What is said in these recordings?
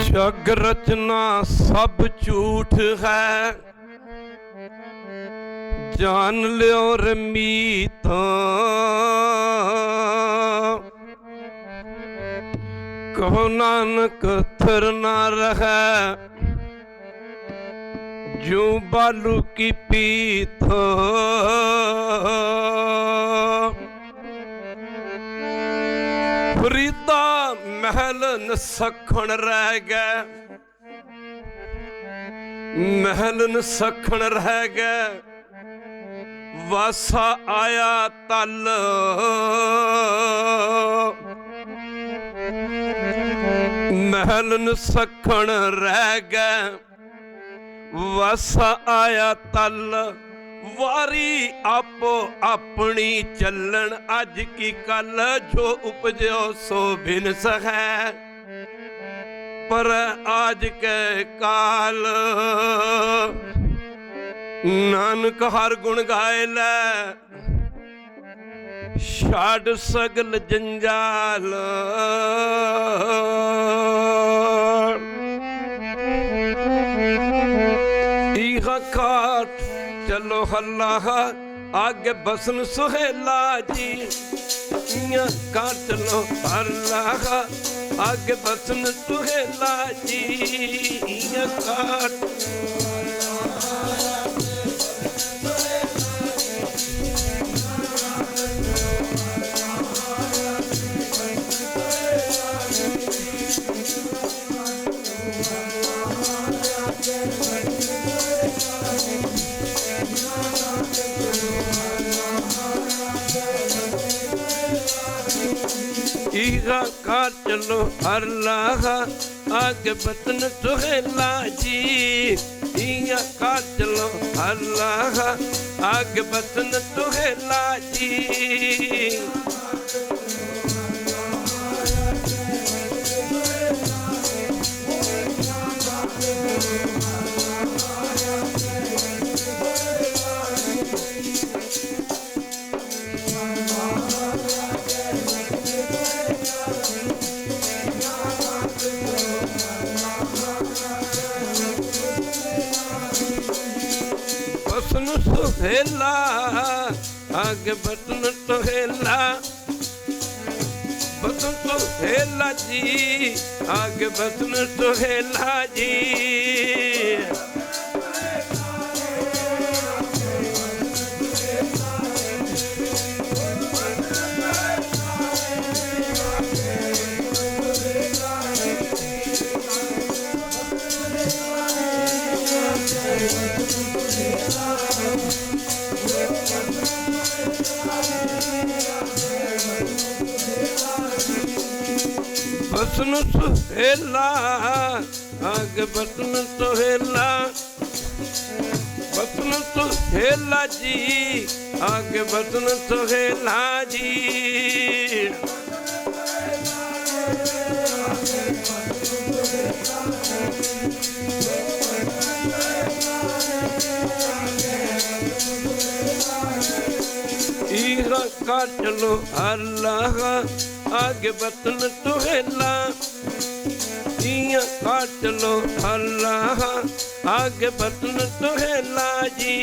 जग रचना सब झूठ है, जान लियो रे मीत। कहो नानक थिर ना रहे, जू बालू की पीत। फरीदा महल नसखण रह गए, महल नसखण रह गए। वासा आया तल, महल नसखण रह गए। वासा आया तल, वारी आपो अपनी चलन। अज की कल जो उपजो सो भिन सकै, पर आज के काल नानक हर गुण गाए लै। छाड़ सगल जंजाल, इहा काट चलो हल्ला आगे बसन सुहेला जी। काट चलो हल्ला आगे बसन सुहेला जी। काट ईगा काट चलो हल्ला आगे बसन सुहेला जी। ईगा काट चलो हल्ला आगे बसन सुहेला जी। बसन सुहेला आगे बसन सुहेला, बसन सुहेला जी आगे बसन सुहेला जी। बसन सुहेला आगे बसन सुहेला, बसन सुहेला जी आगे बसन सुहेला जी। ईहा काट चलो हल्ला आगे बसन सुहेला। इया काट चलो हल्ला आगे बसन सुहेला जी।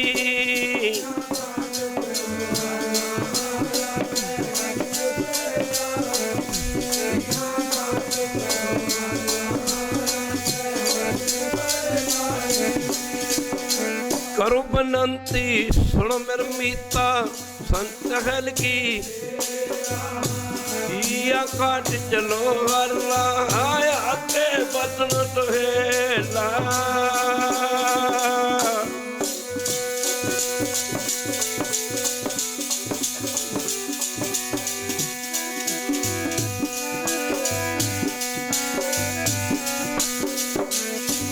करो बनंती सुनो मेरे मीता संत हल की। या काट चलो हल्ला आगे बसन सुहेला।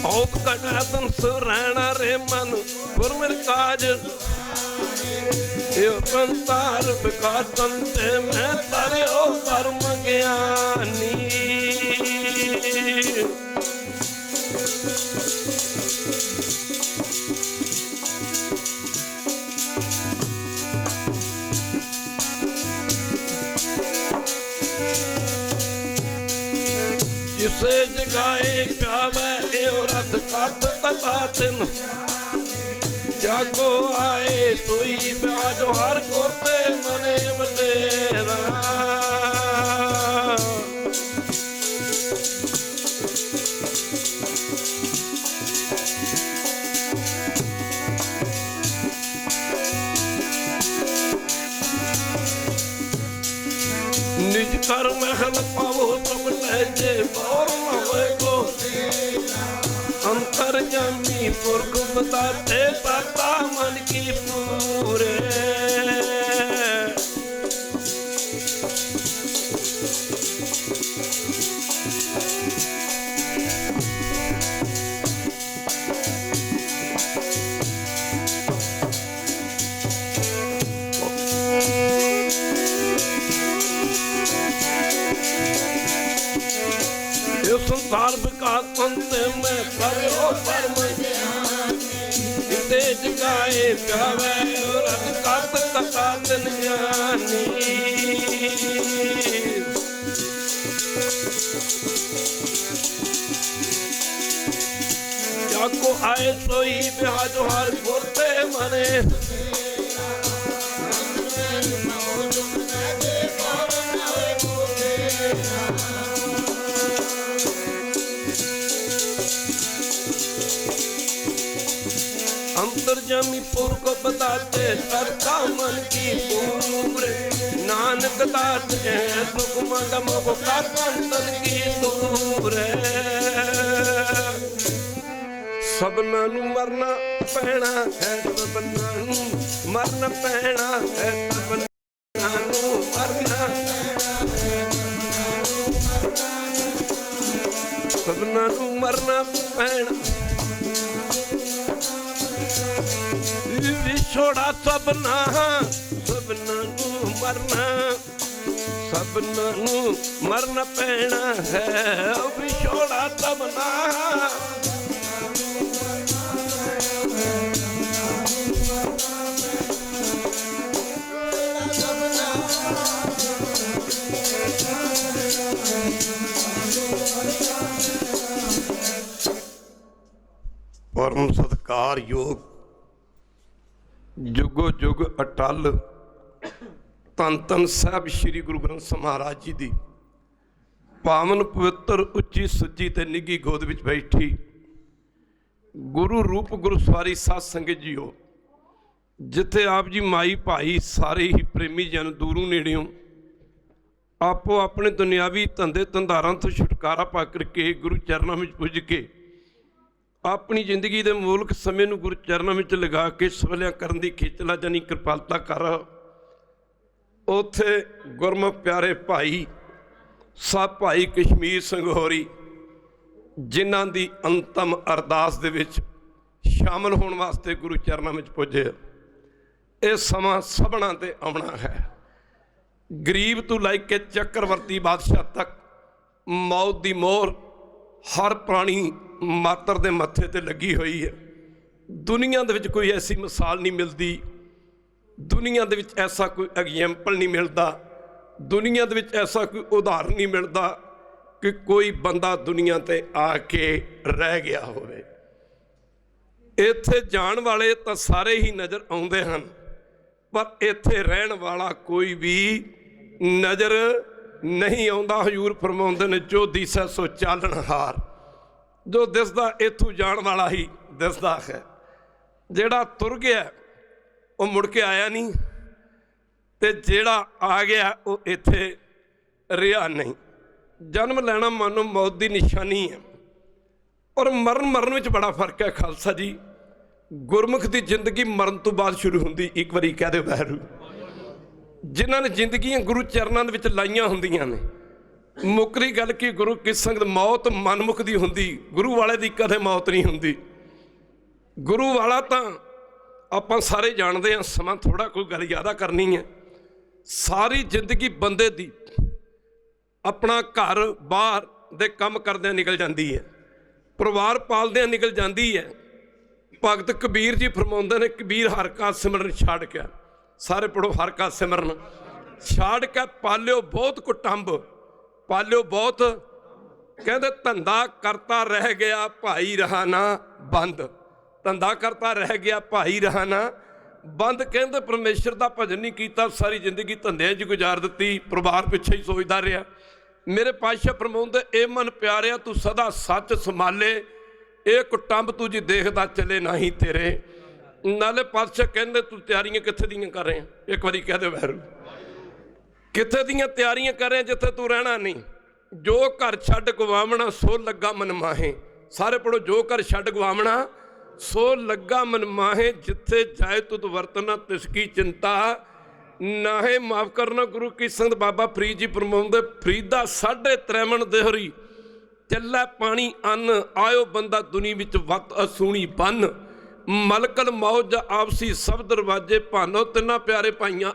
औप कटातन सुरैना रे मन पुर मेरे काज। यो पंतार बिकातन ते मैं तारे ओ परम ज्ञानी। जिसे जगाए प्यावे एओ रत कत तता तिन जागो आए सोई ब्याज हर कोते मने बतेरा निज कर महल पावो तुम लहजे और न होए को अंतर जामी पुरख बताते ताता मन की पूरे संसार विकास पंथ में करो परम तेज गाए प्यावे रत कत तका दिन ज्ञानी जाको आए सोई ब्याज हर कोते मने अंतर्जामी पुरख बताते सरका मन की पूरे नानक दाते सुख मगम का तन की दूर सबना नू मरना पैना है सबना नू मरना पैना है सबना नू मरना सबना नू मरना पैना विछोड़ा सबना सबना नू मरना सबना नू मरना पैना है विछोड़ा सबना परम सत्कार योग जुगो जुग अटल धन धन साहब श्री गुरु ग्रंथ साहिब महाराज जी दी पावन पवित्र उच्ची सुची ते निघी गोद विच बैठी गुरु रूप गुरु सवारी साध संगत जीओ जिथे आप जी माई भाई सारे ही प्रेमी जन दूरों नेड़ियों आपो अपने दुनियावी धंधे धंधारां तो छुटकारा पा करके गुरु चरणों में पुज के अपनी जिंदगी के मूलक समय नूं गुरु चरणों में लगा के सवलिया करन दी खिचला जानी कृपालता कर उथे गुरमुख प्यारे भाई सब भाई कश्मीर संघोरी जिन्हां दी अंतम अरदास दे विच शामिल होने वास्ते गुरु चरणों में पुजे। ये समा सबना ते आउणा है। गरीब तो लैके चक्रवर्ती बादशाह तक मौत दी मोहर हर प्राणी मात्र दे मत्थे ते लगी हुई है। दुनिया दे विच कोई ऐसी मिसाल नहीं मिलती, दुनिया दे विच ऐसा कोई एग्जाम्पल नहीं मिलता, दुनिया दे विच ऐसा कोई उदाहरण नहीं मिलता कि कोई बंदा दुनिया ते आके रह गया होवे। इत्थे जाण वाले तो सारे ही नज़र आउंदे हन, पर इत्थे रहण वाला कोई भी नज़र नहीं आउंदा। हजूर फरमाउंदे ने जो दिसै सो चालणहार, जो दिसदा इत्थों जाण वाला ही दिसदा है। जेड़ा तुर गया वो मुड़ के आया नहीं, ते जेड़ा आ गया वो इत्थे रिहा नहीं। जन्म लैना मानो मौत की निशानी है, और मरण में बड़ा फर्क है खालसा जी। गुरमुख की जिंदगी मरण तो बाद शुरू होंगी। एक बारी कह दे वैरू, जिन्हों ने जिंदगियां गुरु चरणों के लाइया होंदियां ने, मुकरी गल कि गुरु की संगत मौत मनमुख की होंदी, गुरु वाले की कदे मौत नहीं होंदी। गुरु वाला तो आप सारे जानते हैं, समा थोड़ा कोई गल ज़्यादा करनी है। सारी जिंदगी बंदे दी अपना घर बाहर दे काम करदे निकल जाती है, परिवार पालदे निकल जाती है। भगत कबीर जी फरमाउंदे ने, कबीर हर का सिमरन छाड़ के, सारे पढ़ो हर का सिमरन छाड़ के, पालियो बहुत कुटुंब, पालियो बहुत ਕਹਿੰਦੇ ਧੰਦਾ ਕਰਤਾ ਰਹਿ ਗਿਆ ਭਾਈ ਰਹਾ ਨਾ ਬੰਦ। ਧੰਦਾ ਕਰਤਾ ਰਹਿ ਗਿਆ ਭਾਈ ਰਹਾ ਨਾ ਬੰਦ। ਕਹਿੰਦੇ ਪਰਮੇਸ਼ਰ ਦਾ ਭਜਨ ਨਹੀਂ ਕੀਤਾ, ਸਾਰੀ ਜ਼ਿੰਦਗੀ ਧੰਦਿਆਂ 'ਚ ਗੁਜ਼ਾਰ ਦਿੱਤੀ, ਪਰਿਵਾਰ ਪਿੱਛੇ ਹੀ ਸੋਚਦਾ ਰਿਹਾ। ਮੇਰੇ ਪਾਤਸ਼ਾਹ ਫਰਮਾਉਂਦੇ, ਇਹ ਮਨ ਪਿਆਰਿਆ ਤੂੰ ਸਦਾ ਸੱਚ ਸੰਭਾਲੇ, ਇਹ ਕੁਟੰਬ ਤੂੰ ਜੀ ਦੇਖਦਾ ਚੱਲੇ ਨਹੀਂ ਤੇਰੇ। ਨਾਲੇ ਪਾਤਸ਼ਾਹ ਕਹਿੰਦੇ ਤੂੰ ਤਿਆਰੀਆਂ ਕਿੱਥੇ ਦੀਆਂ ਕਰ ਰਿਹਾ? ਇੱਕ ਵਾਰੀ ਕਹਿ ਦੇ ਵੈਰੂ, ਕਿੱਥੇ ਦੀਆਂ ਤਿਆਰੀਆਂ ਕਰ ਰਿਹਾ ਜਿੱਥੇ ਤੂੰ ਰਹਿਣਾ ਨਹੀਂ। ਜੋ ਘਰ ਛੱਡ ਗਵਾਵਣਾ ਸੋ ਲੱਗਾ ਮਨ ਮਾਹੇ। ਸਾਰੇ ਪੜੋ, ਜੋ ਘਰ ਛੱਡ ਗਵਾਵਣਾ ਸੋ ਲੱਗਾ ਮਨ ਮਾਹੇ। ਜਿੱਥੇ ਜਾਏ ਤੁਧ ਵਰਤਨਾ ਤਿਸਕੀ ਚਿੰਤਾ ਨਾਹੇ। ਮਾਫ ਕਰਨਾ ਗੁਰੂ ਕੀ ਸੰਗਤ ਬਾਬਾ ਫਰੀਦ ਜੀ ਫਰਮਾਉਂਦੇ, ਫਰੀਦਾ 3.5 ਮਣ ਦੇਹਰੀ ਚੱਲੇ ਪਾਣੀ ਅੰਨ, ਆਇਓ ਬੰਦਾ ਦੁਨੀ ਵਿੱਚ ਵੱਤ ਅਸੂਣੀ ਬੰਨ। ਮਲਕਲ ਮੌਜ ਆਪਸੀ ਸਭ ਦਰਵਾਜੇ ਭਾਨੋ, ਤਿੰਨਾਂ ਪਿਆਰੇ ਭਾਈਆਂ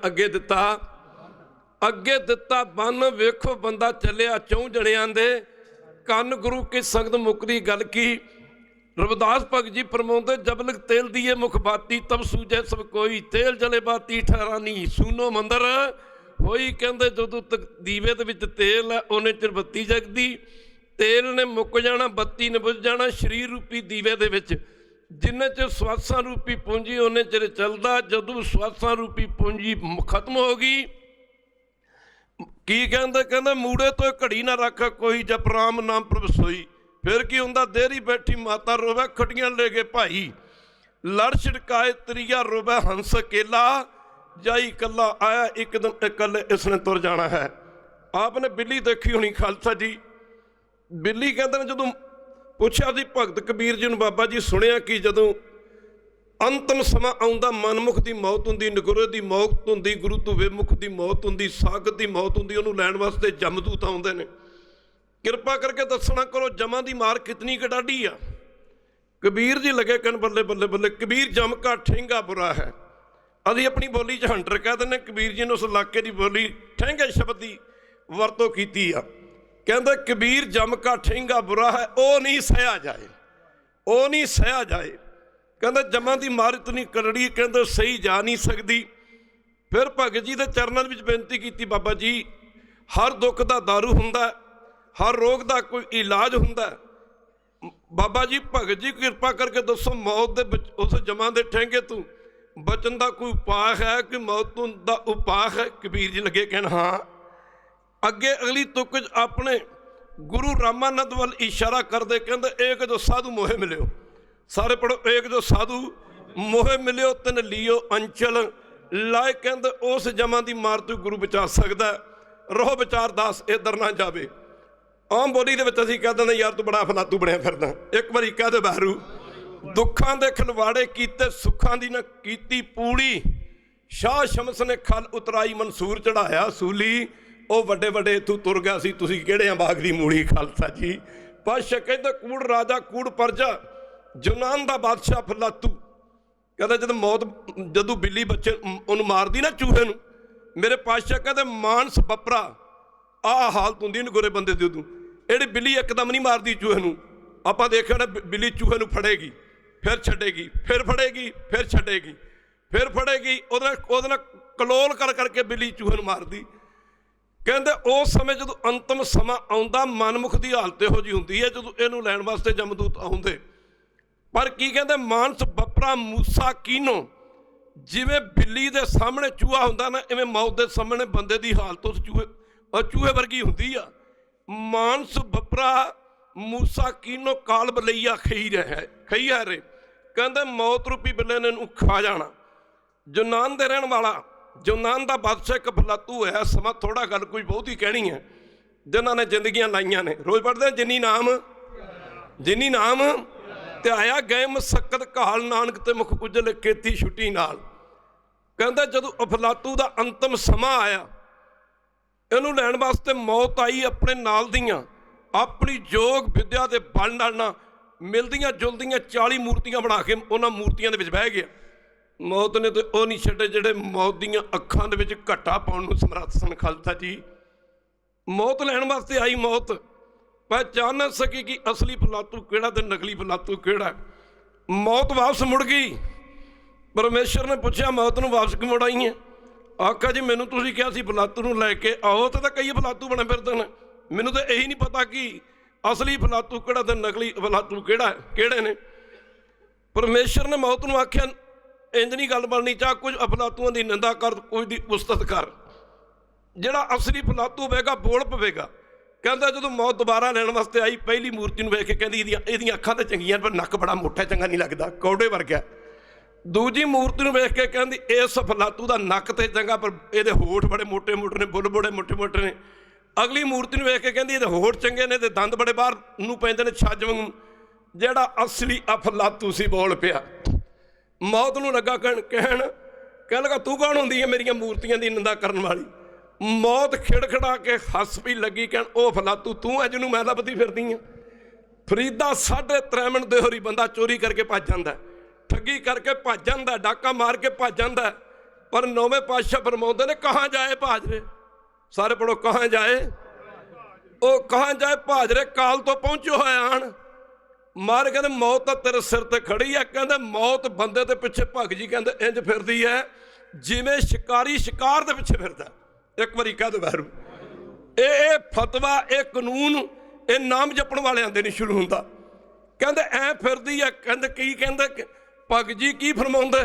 ਅੱਗੇ ਦਿੱਤਾ ਬੰਨ। ਵੇਖੋ ਬੰਦਾ ਚੱਲਿਆ 4 ਜਣਿਆਂ ਦੇ ਕੰਨ। ਗੁਰੂ ਕੀ ਸੰਗਤ ਮੁੱਕਦੀ ਗੱਲ ਕੀ। ਰਵਿਦਾਸ ਭਗਤ ਜੀ ਫਰਮਾਉਂਦੇ, ਜਬ ਲਗ ਤੇਲ ਦੀਏ ਮੁਖ ਬਾਤੀ ਤਬ ਸੂਝੇ ਸਭ ਕੋਈ, ਤੇਲ ਜਲੇ ਬਾਤੀ ਠਹਿਰਾਨੀ ਸੂਨੋ ਮੰਦਰ ਹੋਈ। ਕਹਿੰਦੇ ਜਦੋਂ ਤੱਕ ਦੀਵੇ ਦੇ ਵਿੱਚ ਤੇਲ ਹੈ ਉਹਨੇ ਚਿਰ ਬੱਤੀ ਜਗਦੀ। ਤੇਲ ਨੇ ਮੁੱਕ ਜਾਣਾ, ਬੱਤੀ ਨੇ ਬੁਝ ਜਾਣਾ। ਸਰੀਰ ਰੂਪੀ ਦੀਵੇ ਦੇ ਵਿੱਚ ਜਿੰਨੇ ਚਿਰ ਸਵਾਸਾਂ ਰੂਪੀ ਪੂੰਜੀ ਉਹਨੇ ਚਿਰ ਚੱਲਦਾ। ਜਦੋਂ ਸਵਾਸਾਂ ਰੂਪੀ ਪੂੰਜੀ ਖਤਮ ਹੋ ਗਈ, ਕੀ ਕਹਿੰਦੇ ਮੂੜੇ ਤੋਂ ਘੜੀ ਨਾ ਰੱਖ ਕੋਈ, ਜਪ ਰਾਮ ਨਾਮ ਪ੍ਰਭ ਸੋਈ। ਫਿਰ ਕੀ ਹੁੰਦਾ, ਦੇਰੀ ਬੈਠੀ ਮਾਤਾ ਰੋਵੇ, ਖਟੀਆਂ ਲੈ ਗਏ ਭਾਈ। ਲੜ ਛਿੜਕਾਏ ਤਰੀਆ ਰੋਵੇ ਹੰਸ ਕੇਲਾ, ਜਾਈ ਇਕੱਲਾ ਆਇਆ ਇੱਕ ਦਿਨ ਇਕੱਲੇ ਇਸਨੇ ਤੁਰ ਜਾਣਾ ਹੈ। ਆਪ ਨੇ ਬਿੱਲੀ ਦੇਖੀ ਹੋਣੀ ਖਾਲਸਾ ਜੀ। ਬਿੱਲੀ ਕਹਿੰਦੇ ਨੇ ਜਦੋਂ ਪੁੱਛਿਆ ਸੀ ਭਗਤ ਕਬੀਰ ਜੀ ਨੂੰ, ਬਾਬਾ ਜੀ ਸੁਣਿਆ ਕਿ ਜਦੋਂ ਅੰਤਮ ਸਮਾਂ ਆਉਂਦਾ ਮਨਮੁਖ ਦੀ ਮੌਤ ਹੁੰਦੀ, ਨਗੁਰੇ ਦੀ ਮੌਤ ਹੁੰਦੀ, ਗੁਰੂ ਤੋਂ ਵਿਮੁਖ ਦੀ ਮੌਤ ਹੁੰਦੀ, ਸਾਗਤ ਦੀ ਮੌਤ ਹੁੰਦੀ, ਉਹਨੂੰ ਲੈਣ ਵਾਸਤੇ ਜਮਦੂਤ ਆਉਂਦੇ ਨੇ। ਕਿਰਪਾ ਕਰਕੇ ਦੱਸਣਾ ਕਰੋ ਜਮਾਂ ਦੀ ਮਾਰ ਕਿਤਨੀ ਕਡਾਢੀ ਆ। ਕਬੀਰ ਜੀ ਲੱਗੇ ਕਹਿਣ, ਬੱਲੇ ਬੱਲੇ ਬੱਲੇ, ਕਬੀਰ ਜਮ ਕਾ ਠੇਂਗਾ ਬੁਰਾ ਹੈ। ਅਸੀਂ ਆਪਣੀ ਬੋਲੀ 'ਚ ਹੰਟਰ ਕਹਿ ਦਿੰਦੇ, ਕਬੀਰ ਜੀ ਨੇ ਉਸ ਇਲਾਕੇ ਦੀ ਬੋਲੀ ਠੇਂਗੇ ਸ਼ਬਦ ਦੀ ਵਰਤੋਂ ਕੀਤੀ ਆ। ਕਹਿੰਦੇ ਕਬੀਰ ਜਮ ਕਾ ਠੇਂਗਾ ਬੁਰਾ ਹੈ, ਉਹ ਨਹੀਂ ਸਹਿਆ ਜਾਏ, ਉਹ ਨਹੀਂ ਸਹਿਆ ਜਾਏ। ਕਹਿੰਦੇ ਜਮਾਂ ਦੀ ਮਾਰ ਇਤਨੀ ਕਰੜੀ, ਕਹਿੰਦੇ ਸਹੀ ਜਾ ਨਹੀਂ ਸਕਦੀ। ਫਿਰ ਭਗਤ ਜੀ ਦੇ ਚਰਨਾਂ ਵਿੱਚ ਬੇਨਤੀ ਕੀਤੀ, ਬਾਬਾ ਜੀ ਹਰ ਦੁੱਖ ਦਾ ਦਾਰੂ ਹੁੰਦਾ, ਹਰ ਰੋਗ ਦਾ ਕੋਈ ਇਲਾਜ ਹੁੰਦਾ। ਬਾਬਾ ਜੀ ਭਗਤ ਜੀ ਕਿਰਪਾ ਕਰਕੇ ਦੱਸੋ, ਮੌਤ ਦੇ ਵਿੱਚ ਉਸ ਜਮਾਂ ਦੇ ਠੇਂਗੇ ਤੋਂ ਬਚਣ ਦਾ ਕੋਈ ਉਪਾਅ ਹੈ ਕਿ ਮੌਤ ਤੋਂ ਦਾ ਉਪਾਅ ਹੈ? ਕਬੀਰ ਜੀ ਲੱਗੇ ਕਹਿਣ, ਹਾਂ। ਅੱਗੇ ਅਗਲੀ ਤੁਕ ਆਪਣੇ ਗੁਰੂ ਰਾਮਾਨੰਦ ਵੱਲ ਇਸ਼ਾਰਾ ਕਰਦੇ, ਕਹਿੰਦੇ ਏਕ ਜੋ ਸਾਧੂ ਮੋਹੇ ਮਿਲਿਓ। ਸਾਰੇ ਪੜੋ, ਏਕ ਜੋ ਸਾਧੂ ਮੋਹੇ ਮਿਲਿਓ ਤਨ ਲਿਓ ਅੰਚਲ ਲਾਏ। ਕਹਿੰਦੇ ਉਸ ਜਮਾਂ ਦੀ ਮਾਰ ਤੋਂ ਗੁਰੂ ਬਚਾ ਸਕਦਾ। ਰਹੋ ਵਿਚਾਰਦਾਸ ਇੱਧਰ ਨਾ ਜਾਵੇ। ਆਮ ਬੋਲੀ ਦੇ ਵਿੱਚ ਅਸੀਂ ਕਹਿ ਦਿੰਦੇ, ਯਾਰ ਤੂੰ ਬੜਾ ਫਲਾਤੂ ਬਣਿਆ ਫਿਰਦਾ। ਇੱਕ ਵਾਰੀ ਕਹਿ ਦੇ ਬਾਹਰੂ, ਦੁੱਖਾਂ ਦੇ ਖਲਵਾੜੇ ਕੀਤੇ ਸੁੱਖਾਂ ਦੀ ਨਾ ਕੀਤੀ ਪੂੜੀ। ਸ਼ਾਹ ਸ਼ਮਸ ਨੇ ਖਲ ਉਤਰਾਈ ਮਨਸੂਰ ਚੜਾਇਆ ਸੂਲੀ। ਉਹ ਵੱਡੇ ਵੱਡੇ ਇੱਥੋਂ ਤੁਰ ਗਿਆ ਸੀ, ਤੁਸੀਂ ਕਿਹੜੇ ਆ ਬਾਗ ਦੀ ਮੂੜੀ। ਖਾਲਸਾ ਜੀ ਪਾਤਸ਼ਾਹ ਕਹਿੰਦੇ, ਕੂੜ ਰਾਜਾ ਕੂੜ ਪਰਜਾ ਯੂਨਾਨ ਦਾ ਬਾਦਸ਼ਾਹ ਫਲਾਤੂ। ਕਹਿੰਦਾ ਜਦੋਂ ਬਿੱਲੀ ਬੱਚੇ ਉਹਨੂੰ ਮਾਰਦੀ ਨਾ ਚੂਹੇ ਨੂੰ, ਮੇਰੇ ਪਾਤਸ਼ਾਹ ਕਹਿੰਦੇ ਮਾਨਸ ਬੱਪਰਾ ਆਹ ਹਾਲਤ ਹੁੰਦੀ ਨਗੋਰੇ ਬੰਦੇ ਦੀ। ਉਦੋਂ ਇਹੜੀ ਬਿੱਲੀ ਇੱਕਦਮ ਨਹੀਂ ਮਾਰਦੀ ਚੂਹੇ ਨੂੰ। ਆਪਾਂ ਦੇਖਿਆ ਨਾ, ਬਿੱਲੀ ਚੂਹੇ ਨੂੰ ਫੜੇਗੀ, ਫਿਰ ਛੱਡੇਗੀ, ਫਿਰ ਫੜੇਗੀ, ਫਿਰ ਛੱਡੇਗੀ, ਫਿਰ ਫੜੇਗੀ। ਉਹਦੇ ਨਾਲ ਕਲੋਲ ਕਰ ਕਰਕੇ ਬਿੱਲੀ ਚੂਹੇ ਨੂੰ ਮਾਰਦੀ। ਕਹਿੰਦੇ ਉਸ ਸਮੇਂ ਜਦੋਂ ਅੰਤਮ ਸਮਾਂ ਆਉਂਦਾ, ਮਨਮੁਖ ਦੀ ਹਾਲਤ ਇਹੋ ਜਿਹੀ ਹੁੰਦੀ ਹੈ ਜਦੋਂ ਇਹਨੂੰ ਲੈਣ ਵਾਸਤੇ ਜਮਦੂਤ ਆਉਂਦੇ। ਪਰ ਕੀ ਕਹਿੰਦੇ, ਮਾਨਸ ਬੱਪਰਾ ਮੂਸਾ ਕੀਨੋ। ਜਿਵੇਂ ਬਿੱਲੀ ਦੇ ਸਾਹਮਣੇ ਚੂਹਾ ਹੁੰਦਾ ਨਾ, ਇਵੇਂ ਮੌਤ ਦੇ ਸਾਹਮਣੇ ਬੰਦੇ ਦੀ ਹਾਲਤ ਉਸ ਚੂਹੇ ਵਰਗੀ ਹੁੰਦੀ ਆ। ਮਾਨਸ ਬੱਪਰਾ ਮੂਸਾ ਕੀਨੋ ਕਾਲ ਬਲਈਆ ਖਈਆ ਰੇ। ਕਹਿੰਦੇ ਮੌਤ ਰੂਪੀ ਬਿੱਲੇ ਨੇ ਇਹਨੂੰ ਖਾ ਜਾਣਾ। ਯੂਨਾਨ ਦੇ ਰਹਿਣ ਵਾਲਾ, ਯੂਨਾਨ ਦਾ ਬਾਦਸ਼ਾਹ ਇੱਕ ਫਲਾਤੂ ਹੋਇਆ। ਸਮਾਂ ਥੋੜਾ ਗੱਲ ਕੋਈ ਬਹੁਤੀ ਕਹਿਣੀ ਹੈ। ਜਿਨ੍ਹਾਂ ਨੇ ਜ਼ਿੰਦਗੀਆਂ ਲਾਈਆਂ ਨੇ, ਰੋਜ਼ ਪੜ੍ਹਦੇ ਜਿਨੀ ਨਾਮ ਤੇ ਆਇਆ ਗਏ ਮਸਕਤ ਘਾਲ, ਨਾਨਕ ਤੇ ਮੁਖ ਉਜਲ ਕੀਤੀ ਛੁੱਟੀ ਨਾਲ। ਕਹਿੰਦਾ ਜਦੋਂ ਅਫਲਾਤੂ ਦਾ ਅੰਤਮ ਸਮਾਂ ਆਇਆ, ਇਹਨੂੰ ਲੈਣ ਵਾਸਤੇ ਮੌਤ ਆਈ। ਆਪਣੇ ਨਾਲ ਦੀਆਂ ਆਪਣੀ ਯੋਗ ਵਿਦਿਆ ਦੇ ਬਲ ਨਾਲ ਮਿਲਦੀਆਂ ਜੁਲਦੀਆਂ 40 ਮੂਰਤੀਆਂ ਬਣਾ ਕੇ ਉਹਨਾਂ ਮੂਰਤੀਆਂ ਦੇ ਵਿੱਚ ਬਹਿ ਗਿਆ। ਮੌਤ ਨੇ ਤੇ ਉਹ ਨਹੀਂ ਛੱਡੇ ਜਿਹੜੇ ਮੌਤ ਦੀਆਂ ਅੱਖਾਂ ਦੇ ਵਿੱਚ ਘੱਟਾ ਪਾਉਣ ਨੂੰ ਸਮਰੱਥ ਸਨ। ਖਾਲਸਾ ਜੀ ਮੌਤ ਲੈਣ ਵਾਸਤੇ ਆਈ। ਮੌਤ ਪਹਿਚਾਨ ਨਾ ਸਕੀ ਕਿ ਅਸਲੀ ਫਲਾਤੂ ਕਿਹੜਾ ਤੇ ਨਕਲੀ ਫਲਾਤੂ ਕਿਹੜਾ। ਮੌਤ ਵਾਪਸ ਮੁੜ ਗਈ। ਪਰਮੇਸ਼ਰ ਨੇ ਪੁੱਛਿਆ, ਮੌਤ ਨੂੰ ਵਾਪਸ ਕਿਉਂ ਮੁੜ ਆਈ ਹੈ? ਆਖਾ ਜੀ ਮੈਨੂੰ ਤੁਸੀਂ ਕਿਹਾ ਸੀ ਫਲਾਤੂ ਨੂੰ ਲੈ ਕੇ ਆਓ, ਤੇ ਤਾਂ ਕਈ ਫਲਾਤੂ ਬਣੇ ਫਿਰਦੇ ਨੇ। ਮੈਨੂੰ ਤਾਂ ਇਹੀ ਨਹੀਂ ਪਤਾ ਕਿ असली फलातू किहड़ा ते नकली फलातू किहड़े ने। परमेश्वर ने मौत नूं आख्या इंज नहीं गल बननी, चाह कुछ अफलातूआं की निंदा कर, कुछ की उस्तत कर। जिहड़ा असली फलातू होवेगा बोल पवेगा। कहता जो मौत दोबारा लैण वास्ते आई, पहली मूर्ति नूं वेख के कहंदी इहदियां अखां तां चंगियां पर नक बड़ा मोटा, चंगा नहीं लगदा, कौड़े वर्गा। दूजी मूर्ति नूं वेख के कहंदी इस फलातू दा नक ते चंगा पर इहदे होठ बड़े मोटे मोटे ने, बुल बड़े मोटे मोटे ने। अगली मूर्ति नूं वेख के कहंदी इहदे होठ चंगे ने ते दंद बड़े बाहर नूं पैंदे ने छज वांगू। जिहड़ा असली अफलातू सी बोल पिया। मौत नूं लगा कहण लगा तू कौन हुंदी है मेरियां मूर्तियां दी निंदा करन वाली। मौत खिड़खड़ा के हस पई लगी कहण ओ फलातू तू है जिन्होंने मैं लभदी फिरदी हाँ। फरीदा 3.5 मिनट दे होरी बंदा चोरी करके भज जांदा, ठगी करके भज जांदा, डाका मार के भज जांदा। पर नौवें पातशाह फरमाउंदे ने कहाँ जाए भाजरे, सारे पढ़ो कहाँ जाए, ओ कहाँ जाए भाजरे काल तो पहुंचो है आन। मार कहते मौत तो तेरे सिर ते खड़ी है। कहते मौत बंदे के पिछे भग जी कहते इंज फिरदी है जिवें शिकारी शिकार के पिछे फिरदा। एक बारी कह दो बहरू ये फतवा ये कानून ये नाम जपण वालियां दे नहीं शुरू हुंदा। कहते ऐ फिरदी है। कहते की कहते भग जी की फरमाउंदे,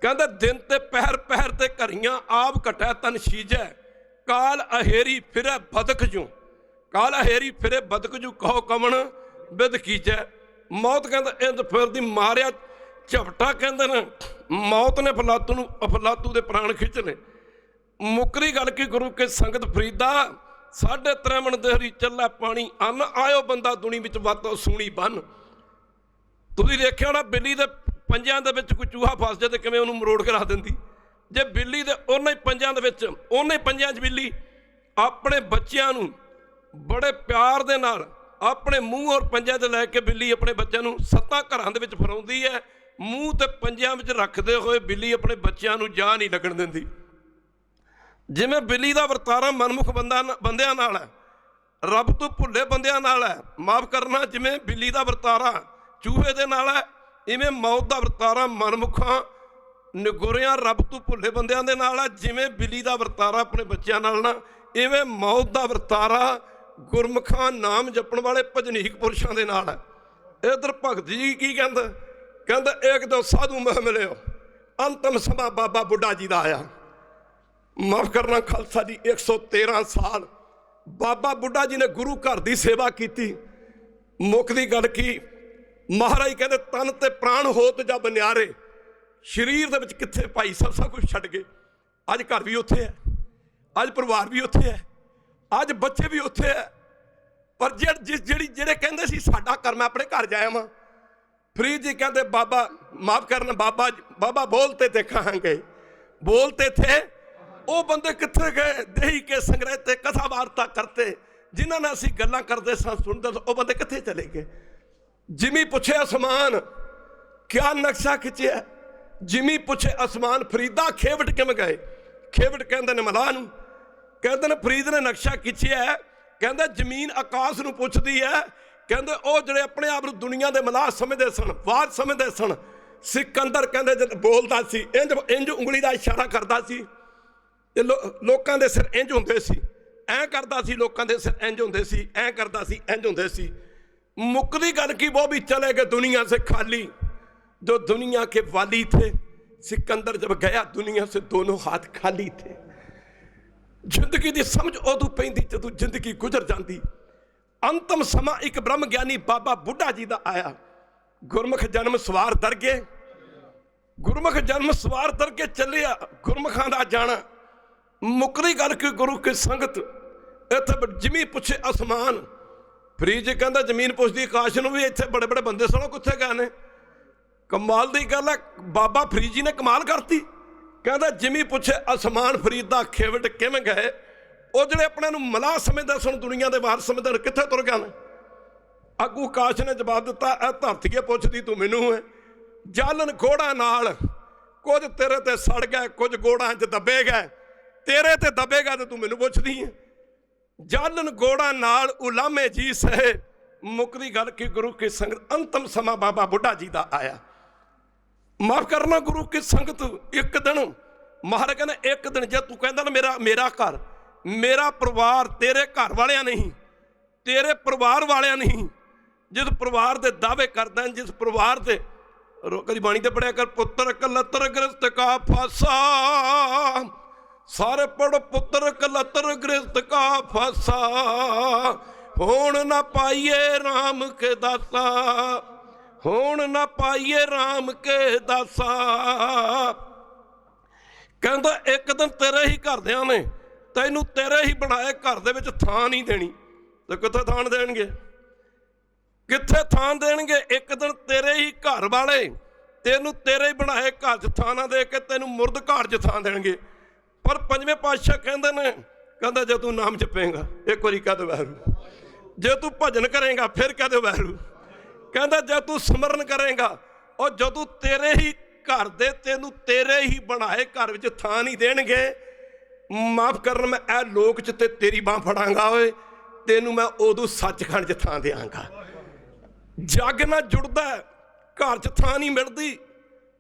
कहते दिन ते पहर पहर ते घरियां आप घटै तन शीजै, काल अहेरी फिरे बदक जू, काल अहेरी फिरे बदक जू कहो कमन बिद कीजै। मौत कहते इंज फिरदी मारिया झपटा। कहते न मौत ने फलातू दे प्राण खिंच ले। मुकरी गल की गुरु के संगत फरीदा 3.5 मिनट देहरी चला पानी अन्न आयो बंदा दुनी विच वातो सूनी बन। तुसीं देखिया ना बिल्ली दे पंजां दे विच कोई चूहा फस जाए तो किवें उहनूं मरोड़ के रख दिंदी। जे बिल्ली दे उन्हां ही पंजां दे विच उन्हां ही पंजां च बिल्ली अपने बच्चिआं नूं बड़े प्यार दे नाल अपने मूँह और पंजां ते लैके बिल्ली अपने बच्चों नूं 7 घरां दे विच फराउंदी है। मूँह ते पंजां विच रखदे होए बिल्ली अपने बच्चों नूं जा नहीं लगण दिंदी। जिवें बिल्ली का वरतारा मनमुख बंदियां नाल है, रब तो भुले बंदियां नाल है, माफ़ करना जिवें बिल्ली का वरतारा चूहे दे नाल है, इवें मौत का वरतारा मनमुखां निगुरियां रब तो भुले बंदियां दे नाल है। जिवें बिल्ली का वरतारा अपने बच्चों नाल ना, इवें मौत का वरतारा गुरमुखां नाम जपण वाले भजनीक पुरुषों के नाल है। इधर भगत जी की कहंदे, कहंदे एक दो साधु मह मिलियो, अंतिम समा बाबा बुढ़ा जी का आया। माफ़ करना खालसा जी 113 साल बाबा बुढ़ा जी ने गुरु घर की सेवा की। मुक्ति गल की महाराज कहते तन ते प्राण होत जब न्यारे, शरीर दे विच कित्थे भाई सब कुछ छड्ड गए। अज घर भी उत्थे है, अज परिवार भी उत्थे है, अज बच्चे भी उत्थे है। पर जेड़े कहंदे सी साडा घर मैं अपने घर जाया वां। फरीद जी कहते बाबा माफ़ करना बाबा बोलते थे कहाँ गए, बोलते थे वो बंदे कित्थे गए। देही के संग्रह ते कथा वार्ता करते जिन्हां नाल असीं गल्लां करदे सां सुणदे वो बंदे कित्थे चले गए। जिमी पुछे आसमान क्या नक्शा खिंचिया, जिमी पुछे आसमान फरीदा खेवट किवें गए। खेवट कहंदे ने मलाह नूं, कहंदे ने फरीद ने नक्शा खिंचिया है। कहंदे जमीन आकाश नूं पुछदी है। कहंदे ओ जिहड़े अपने आप नूं दुनिया दे मलाह समझदे सन, वाद समझदे सन। सिकंदर कहंदे जद बोलदा सी इंज उंगली दा इशारा करदा सी ते लोकां दे सिर इंज हुंदे सी, ऐ करदा सी, लोकां दे सिर इंज हुंदे सी, ऐ करदा सी, इंज हुंदे सी। मुक्कदी गल की वो भी चले गए दुनिया से खाली जो दुनिया के वाली थे। सिकंदर जब गया दुनिया से दोनों हाथ खाली थे। जिंदगी की समझ उदों पैंदी जदों जिंदगी गुजर जाती। अंतिम समा एक ब्रह्म ज्ञानी बाबा बुढ़ा जी का आया। गुरमुख जन्म सवार दरगे, गुरमुख जन्म सवार दरगे चलिया गुरमुखां दा जाना। मुकरी गल की गुरु की संगत इत्थे जिमी पुछे आसमान। फरीद जी कहता जमीन पुछदी आकाश नूं भी इत्थे बड़े बड़े बंदे सुनो कित्थे गए ने। कमाल की गल है बाबा फरीद जी ने कमाल करती। कहता जिमी पुछे आसमान फरीदा खेवट किवें गए। वो जिहड़े अपने नूं मलाह समझदे सन दुनिया के वार समझदे कित्थे तुर गए ने। अगू आकाश ने जवाब दिता ए धरतीए पुछदी तू मैनू है। जालन गोड़ा नाल कुछ तेरे ते सड़ गए, कुछ गोड़ा च दबे गए। तेरे ते दबेगा तो तू मैनू पुछदी है। जालन गोड़ा नाल उलामे जी सहे। मुकरी गल की गुरु की संगत अंतिम समा बाबा बुढ़ा जी का आया। माफ करना गुरु की संगत एक दिन महाराज कहने एक दिन जे तू कहंदा ना मेरा घर मेरा परिवार तेरे घर वालियां नहीं, तेरे परिवार वालियां नहीं, जिस परिवार के दावे करदा है, जिस परिवार के कदी बाणी ते पढ़िया कर, पुत्र कलतर गृहस्थ का फासा, सारे पढ़ो, पुत्र कलतर गृहस्थ का फासा, होण ना पाइए राम के दासा, होण ना पाइए राम के दासा। कहंदा एक दिन तेरे ही घरदियां ने तैनू तेरे ही बनाए घर दे विच थां नहीं देनी, तो कित्थे थां देणगे, कित्थे थां देणगे। एक दिन तेरे ही घर वाले तेनू तेरे ही बनाए घर च थां ना दे के तैनू मुर्द घाट च थां देणगे। पर पंजवें पातशाह कहंदे ने, कहंदा जे तू नाम जपेगा, एक बारी कह दे वाहिगुरू, जे तू भजन करेगा फिर कह दे वाहिगुरू, कहंदा जे तू सिमरन करेगा, और जदों तेरे ही घर दे तेनू तेरे ही बनाए घर विच थां नहीं देणगे, माफ करना मैं ए लोक च ते तेरी बांह फड़ांगा, ओए तेनू मैं उदों सचखंड च थां देंगा। जग ना जुड़दा घर च थां नहीं मिलती,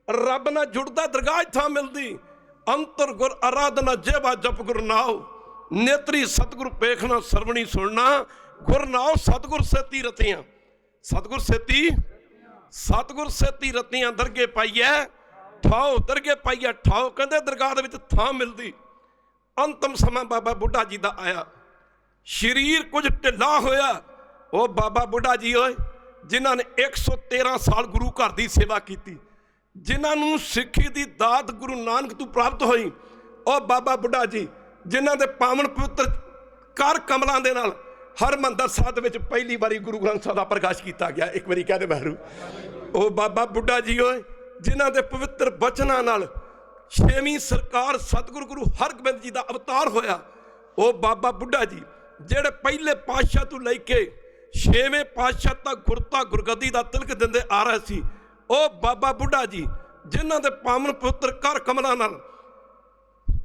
रब ना जुड़दा दरगाह थां मिलती। अंतर गुर आराधना जेवा जप गुर नाव, नेत्री सतगुर पेखना सरवणी सुनना, गुर नाव सतगुर सेती रतियां, सतगुर सेती, सतगुर सेती रतियां दरगे पाइए ठाओ, दरगे पाइए ठाओ। कहंदे दरगाह दे विच थां मिलदी। अंतिम समा बाबा बुढ़ा जी दा आया, शरीर कुछ ढिला होया। वो बाबा बुढ़ा जी होए जिन्हां ने 113 साल गुरु घर की सेवा की, जिन्होंने सिक्खी की दात गुरु नानक तो प्राप्त हुई। और बाबा बुढ़ा जी जिन्हों के पावन पवित्र कर कमलों के नाल हरमंदर साहिब विच पहली बारी गुरु ग्रंथ साहिब का प्रकाश किया गया। एक बारी कह दे वाहिगुरू। वो बाबा बुढ़ा जी होए जिन्हों के पवित्र बचनों नाल छेवीं सरकार सतगुरु गुरु हरगोबिंद जी का अवतार होया। वो बाबा बुढ़ा जी जेड़े पहले पातशाह तो लैके छेवें पातशाह तक गुरता गुरगद्दी का तिलक दिंदे आ रहे सी। ओ बाबा बुढ़ा जी जिन्हों के पावन पुत्र कर कमलों नाल,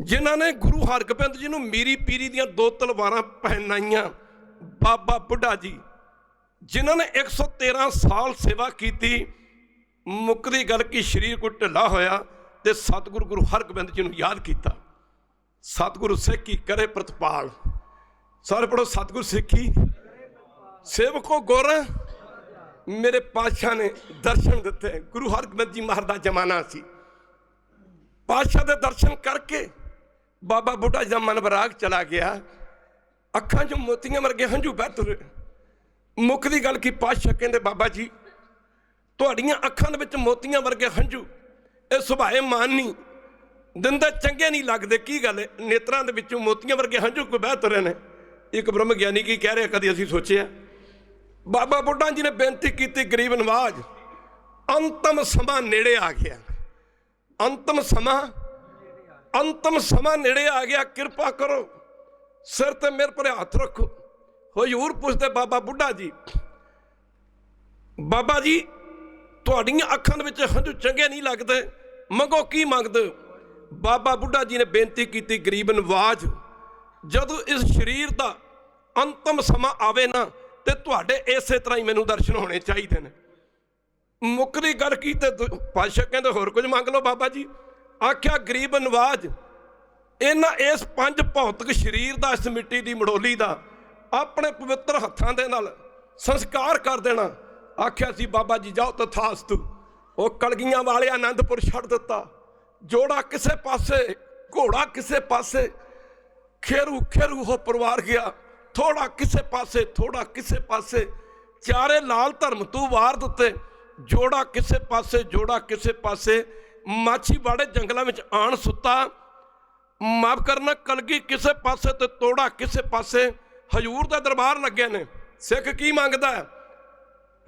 जिन्हों ने गुरु हरगोबिंद जी नूं मीरी पीरी दियां 2 तलवारां पहनाइयां। बाबा बुढ़ा जी जिन्होंने 113 साल सेवा की, मुकदी गल की शरीर को ढिला होया ते सतगुरु गुरु हरगोबिंद जी नूं याद किया। सतगुरु सिक्खी करे प्रतिपाल, सारे पढ़ो सतगुरु सिक्खी सेवको गुर। मेरे पातशाह ने दर्शन दिते, गुरु हरगोबिंद जी महाराज का जमाना सी। पातशाह के दर्शन करके बाबा बुढ़ा जी का मन विराग चला गया, अखां चों मोतियां वर्गे हंझू बह तुरे। मुकदी गल की पातशाह कहंदे बाबा जी तुहाड़ियां अखां दे विच मोतियां वर्गे हंझू, ये सुभाए मान नहीं दिंदे, चंगे नहीं लगदे। की गल है, नेत्रां दे विचों मोतियां वर्गे हंझू कोई बह तुरे ने। एक ब्रह्म ज्ञानी की कह रहे, कदी असीं सोचिया। बाबा बुढ़ा जी ने बेनती की, गरीब नवाज अंतम समा नेड़े आ गया, अंतम समा नेड़े आ गया, कृपा करो सिर ते मेरे पर हाथ रखो। हजूर पुछदे बाबा बुढ़ा जी, बाबा जी तुहाड़ियां अखां दे विच हंझू चंगे नहीं लगदे, मंगो की मंगदे। बाबा बुढ़ा जी ने बेनती की, गरीब नवाज जदों इस शरीर का अंतम समा आवे ना ते तुहाडे इसे तरह ही मैनूं दर्शन होने चाहिए ने। मुकदी गल की ते पातशाह कहंदे होर कुछ मंग लो बाबा जी। आख्या गरीब नवाज इन्हां इस 5 भौतिक शरीर का, इस मिट्टी की मड़ोली का अपने पवित्र हत्थां दे नाल संस्कार कर देना। आख्या सी बाबा जी जाओ तथास्तु। वो कलगियां वाले आनंदपुर छड़ दिता, जोड़ा किसे पासे घोड़ा किसे पासे, खेरू खेरू हो परिवार गया, थोड़ा किसे पासे थोड़ा किसे पासे, चारे लाल धर्म तू वार दिते, जोड़ा किसे पासे जोड़ा किसे पासे, माछी वाड़े जंगलों में आन सुता, माफ करना कलगी किसे पासे तो तोड़ा किसे पासे। हजूर का दरबार लगे ने, सिख की मंगदा है,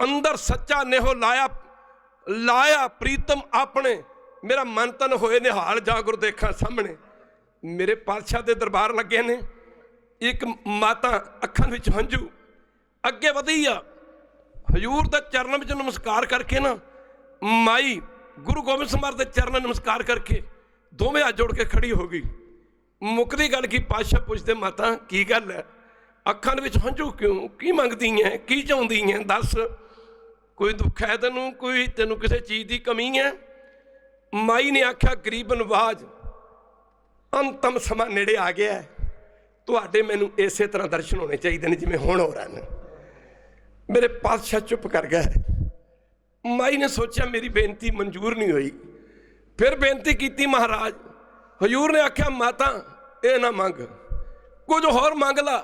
अंदर सच्चा नेहो लाया लाया प्रीतम अपने, मेरा मन तन होए निहाल जा गुर देखा सामने। मेरे पातशाह के दरबार लगे ने, एक माता अखां विच हंझू अगे वधी आ, हजूर के चरणों में नमस्कार करके ना माई गुरु गोबिंद सिंह महाराज के चरण नमस्कार करके दोवें हाथ जोड़ के खड़ी हो गई। मुकदी गल की पातशाह पुछदे माता की गल है, अखां विच हंझू क्यों, की मंगदी है, की चाहुंदी है, दस कोई दुख है तेनू, कोई तेनू किसी चीज़ की कमी है। माई ने आख्या गरीब नवाज अंतम समा नेड़े आ गया है, तुहाडे मैनू इसे तरह दर्शन होने चाहिए जिवें हुण हो रहे हैं। मेरे पातशाह चुप कर गए। माई ने सोचा मेरी बेनती मंजूर नहीं हुई, फिर बेनती की महाराज। हजूर ने आख्या माता ये ना मंग, कुछ होर मंग ला।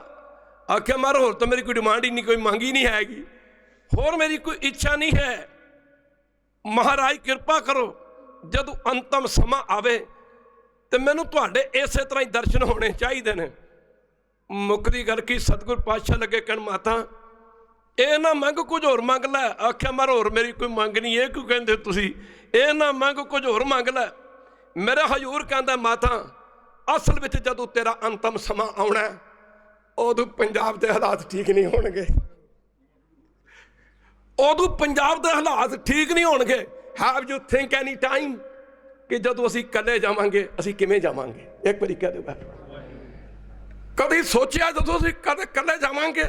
आख्या मार होर तो मेरी कोई डिमांड ही नहीं, कोई मंग ही नहीं हैगी, होर मेरी कोई इच्छा नहीं है। महाराज कृपा करो जदों अंतिम समा आवे तो मैनू तुहाडे इसे तरह ही दर्शन होने चाहिए ने। मुकदी गल की सतगुर पातशाह लगे कहन माता ये ना मंग, कुछ होर मंग लै। आख्या मार होर मेरी कोई मंग नहीं, ये क्यों कहते तुसी, ये ना मंग कुछ होर मंग लै। मेरा हजूर कहता माता असल में जदों तेरा अंतिम समा आना उदों पंजाब के हालात ठीक नहीं होणगे, उदों पंजाब के हालात ठीक नहीं होणगे। Have you think any time कि जदों असीं कल्ले जावांगे असीं किवें जावांगे? एक बारी कह दो, कभी सोचिया जदों असीं कल्ले जावांगे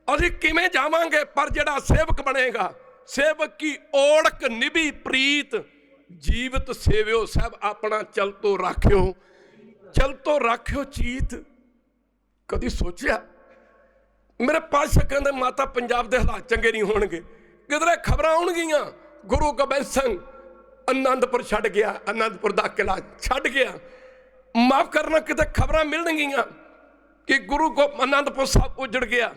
असीं किवें जावांगे? पर जिहड़ा सेवक बनेगा, सेवक की ओढ़क निभी प्रीत जीवित सेवियो सब अपना चल तो राखियो, चल तो राखियो चीत। कभी सोचिया? मेरे पातशाह कहते माता पंजाब के हालात चंगे नहीं होणगे, किधरे खबर आउणगियां गुरु गोबिंद सिंह आनंदपुर छड्ड गया, आनंदपुर दा किला छड्ड गया। माफ करना किते खबर मिलणगियां कि गुरु को आनंदपुर साहब उजड़ गया।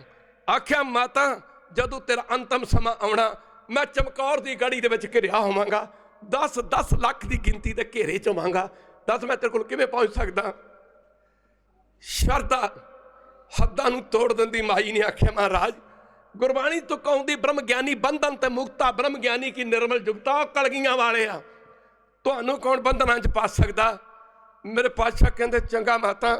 आख्या माता जदों तेरा अंतिम समा आउणा मैं चमकौर की गढ़ी दे विच घिरिया होवांगा, 10 लाख की गिनती के घेरे च होवांगा। दस मैं तेरे कोल किवें पहुंच सकदा? शरदा हद्दां नूं तोड़ दिंदी माई ने आख्या महाराज गुरबाणी तो कहूंदी ब्रह्म ज्ञानी बंधन ते मुक्ता, ब्रह्म ज्ञानी की निर्मल जुगता कलगियां वाले आ, तुहानूं कौन बंधनां च पा सकदा? मेरे पातशाह कहंदे चंगा माता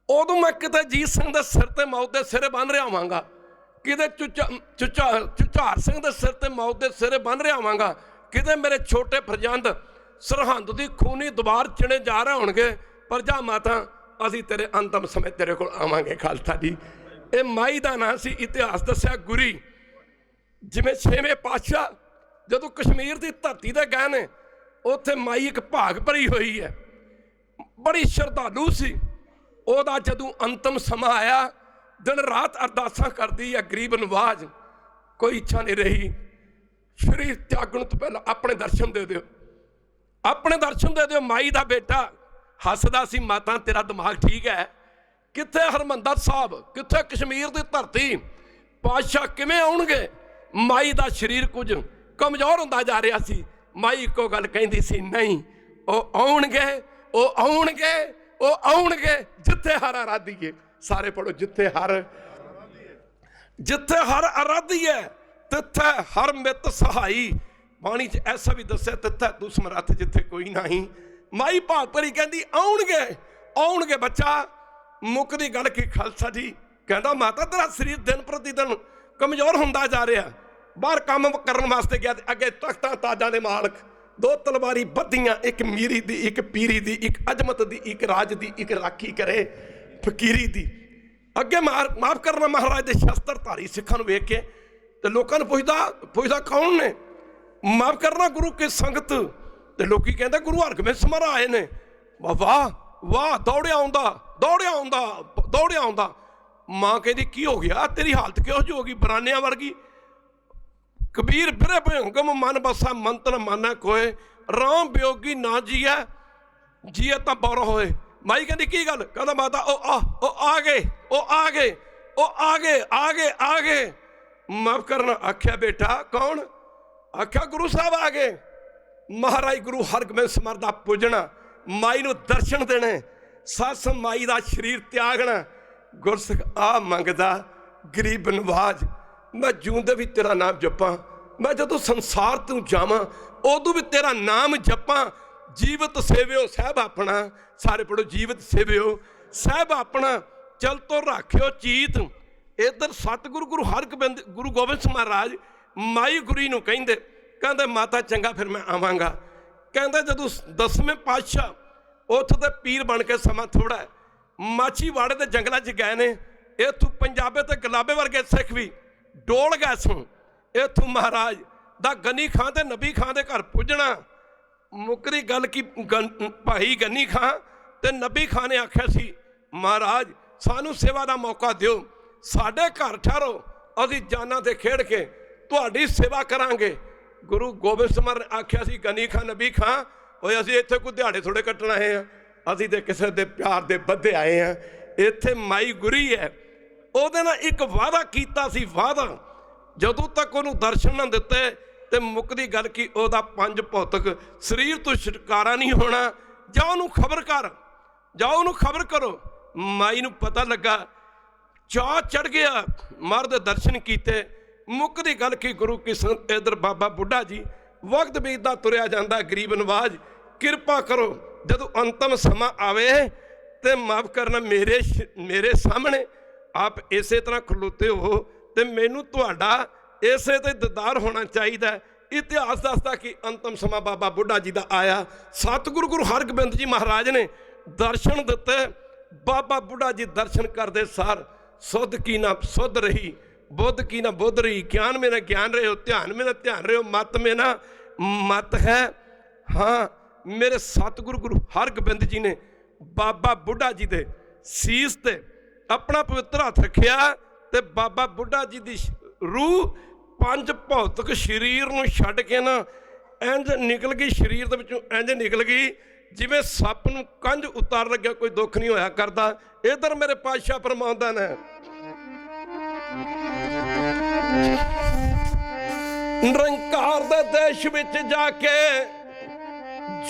उदों मैं किते जीत सिंह दे सिर ते मौत दे सिरे बन रहा होवांगा, किते चुचार सिंह दे सिर ते मौत दे सिरे बन रहा होवांगा, किते मेरे छोटे फरजंद सरहंद की खूनी दीवार चिणे जा रहे होणगे। पर जा माता असीं तेरे अंतिम समय तेरे कोल आवांगे। खालसा जी ये माई का नाम सी, इतिहास दस्या गुरी। जिवें 6वें पातशाह जदों कश्मीर की धरती ते गए ने उत्थे माई एक भाग भरी हुई है, बड़ी श्रद्धालु सी। ओदा जदों अंतिम समा आया दिन रात अरदासां करदी है, गरीब नवाज कोई इच्छा नहीं रही, शरीर त्यागण तो पहला अपने दर्शन दे दिओ, अपने दर्शन दे दिओ। माई का बेटा हसदा सी, माता तेरा दिमाग ठीक है, कित्थे हरमंदर साहब, कित्थे कश्मीर की धरती, पातशाह किवें आउणगे? माई का शरीर कुछ कमजोर होंदा जा रहा सी। माई इक्को गल कहंदी सी, नहीं वो आउणगे, वो आउणगे, वो आउणगे जिथे हर आराधी है। सारे पढ़ो, जिथे हर आराधी है तिथे हर मित सहाई। बाणी च ऐसा भी दस्या तिथे तू समर्थ जिथे कोई नहीं। माई भागपरी कहती आउणगे, आउणगे बच्चा। मुकदी गल की खालसा जी कहता माता तेरा शरीर दिन प्रति दिन कमजोर होंदा जा रहा, बाहर काम करन वास्ते गया अगे तख्तां ताजां दे मालक 2 तलवारी बद्धियां, एक मीरी दी, एक पीरी दी, एक अजमत दी, एक राज दी, एक राखी करे फकीरी दी। अगे माफ करना महाराज दे शस्त्रधारी सिखां नूं वेख के ते लोकां नूं पुछदा कौन ने? माफ करना गुरु की संगत। ते लोकी कहंदे गुरु हरगोबिंद समर आए ने। वाह वाह, दौड़िया आउंदा। मां कहती की हो गया, तेरी हालत किहो जी हो गई? बरानिया वर्गी। कबीर बिरे भयंगम मन बसा मंत्र माना कोय, राम वियोगी ना जिए तो बौरा होए। माई कहती की गल? कहता माता ओ आगे। माफ करना। आख्या बेटा कौन? आख्या गुरु साहब आ गए। महाराज गुरु हरगोबिंद समर दा पूजना, माई नूं दर्शन देने, सस माई दा शरीर त्यागना। गुरसिख आ मंगदा गरीब नवाज, मैं जूंदे भी तेरा नाम जपां, मैं जदों संसार तू जावां उदों भी तेरा नाम जपां। जीवित सेवियो साहब अपना, सारे पढ़ो जीवित सेवियो साहब अपना, चल तो राखियो चीत। इधर सतगुरु गुरु हरगोबिंद गुरु गोबिंद सिंह महाराज माई गुरी नूं कहंदे माता चंगा फिर मैं आवांगा। कहंदे जदों 10वें पातशाह उत्थे दे पीर बन के समा थोड़ा है, माछीवाड़े के जंगलों च गए ने। इत्थों पंजाबे ते गुलाबे वर्गे सिख भी डोल गए सन। इत्थों महाराज दा गनी खां ते नबी खां दे घर पुजना। मुकरी गल की भाई गनी खां ते नबी खां ने आख्या सी महाराज सानू सेवा का मौका दिओ, साडे घर ठहरो, ਅਸੀਂ ਜਾਨਾਂ ਤੇ ਖੇਡ ਕੇ ਤੁਹਾਡੀ ਸੇਵਾ ਕਰਾਂਗੇ। ਗੁਰੂ ਗੋਬਿੰਦ ਸਿੰਘ ਨੇ ਆਖਿਆ ਸੀ ਗਨੀ ਖਾਂ ਨਬੀ ਖਾਂ, ਓਏ ਅਸੀਂ ਇੱਥੇ ਕੋਈ ਦਿਹਾੜੇ ਥੋੜ੍ਹੇ ਕੱਟਣ ਆਏ ਹਾਂ, ਅਸੀਂ ਤਾਂ ਕਿਸੇ ਦੇ ਪਿਆਰ ਦੇ ਬੱਧੇ ਆਏ ਹਾਂ। ਇੱਥੇ ਮਾਈ ਗੁਰੀ ਹੈ, ਉਹਦੇ ਨਾਲ ਇੱਕ ਵਾਅਦਾ ਕੀਤਾ ਸੀ। ਵਾਅਦਾ ਜਦੋਂ ਤੱਕ ਉਹਨੂੰ ਦਰਸ਼ਨ ਨਾ ਦਿੱਤੇ ਤੇ ਮੁੱਕਦੀ ਗੱਲ ਕੀ, ਉਹਦਾ ਪੰਜ ਭੌਤਿਕ ਸਰੀਰ ਤੋਂ ਛੁਟਕਾਰਾ ਨਹੀਂ ਹੋਣਾ। ਜਾਂ ਉਹਨੂੰ ਖਬਰ ਕਰ, ਜਾਂ ਉਹਨੂੰ ਖਬਰ ਕਰੋ। ਮਾਈ ਨੂੰ ਪਤਾ ਲੱਗਾ, ਚਾਅ ਚੜ ਗਿਆ, ਮਰ ਦੇ ਦਰਸ਼ਨ ਕੀਤੇ। ਮੁੱਕਦੀ ਗੱਲ ਕੀ, ਗੁਰੂ ਕਿਸ਼ਨ ਇਧਰ ਬਾਬਾ ਬੁੱਢਾ ਜੀ ਵਕਤ ਬੀਤਦਾ ਤੁਰਿਆ ਜਾਂਦਾ, ਗਰੀਬ ਨਵਾਜ ਕਿਰਪਾ ਕਰੋ ਜਦੋਂ ਅੰਤਮ ਸਮਾਂ ਆਵੇ ਤੇ ਮਾਫ ਕਰਨਾ ਮੇਰੇ ਸਾਹਮਣੇ ਆਪ ਇਸੇ ਤਰ੍ਹਾਂ ਖਲੋਤੇ ਹੋ ਤੇ ਮੈਨੂੰ ਤੁਹਾਡਾ ਇਸੇ ਤੇ ਦੀਦਾਰ ਹੋਣਾ ਚਾਹੀਦਾ। ਇਤਿਹਾਸ ਦੱਸਦਾ ਕਿ ਅੰਤਮ ਸਮਾਂ ਬਾਬਾ ਬੁੱਢਾ ਜੀ ਦਾ ਆਇਆ। ਸਤਿਗੁਰੂ ਗੁਰੂ ਹਰਗੋਬਿੰਦ ਜੀ ਮਹਾਰਾਜ ਨੇ ਦਰਸ਼ਨ ਦਿੱਤੇ। ਬਾਬਾ ਬੁੱਢਾ ਜੀ ਦਰਸ਼ਨ ਕਰਦੇ ਸਾਰ ਸੁਧ ਕੀ ਨਾ ਸੁਧ ਰਹੀ, बुद्ध की ना बुद्ध रही, ज्ञान में ना ज्ञान रहे हो, ध्यान में ना ध्यान रहे हो, मत में ना मत है। हाँ, मेरे सतगुरु गुरु हरगोबिंद जी ने बाबा बुढ़ा जी दे सीस ते अपना पवित्र हथ रखिया ते बाबा बुढ़ा जी दी रूह पंज भौतिक शरीर नूं छड्ड के ना इंज निकल गई, शरीर दे विचों इंज निकल गई जिवें सप नूं कंज उतार लग्या, कोई दुख नहीं होया करदा। इधर मेरे पातशाह फरमाउंदा ने, निरंकार दे देश विच जाके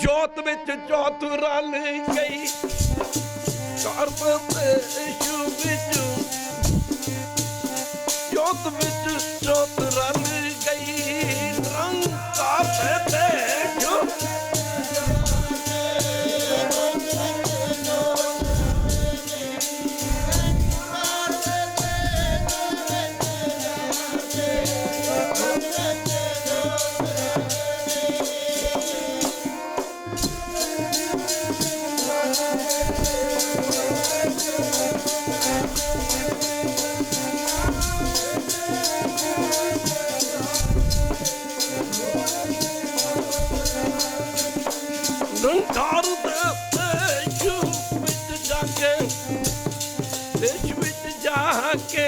जोत विच जोत रल गई, कर दे देश विच जोत विच जोत रल गई, निरंकार दे देश निरंकार देश विच जाके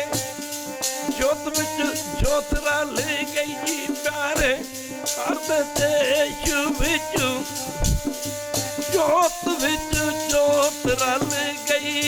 जोत विच जोत रल गई जी प्यारे, कर दे देश विच जोत विच जोत रल गई।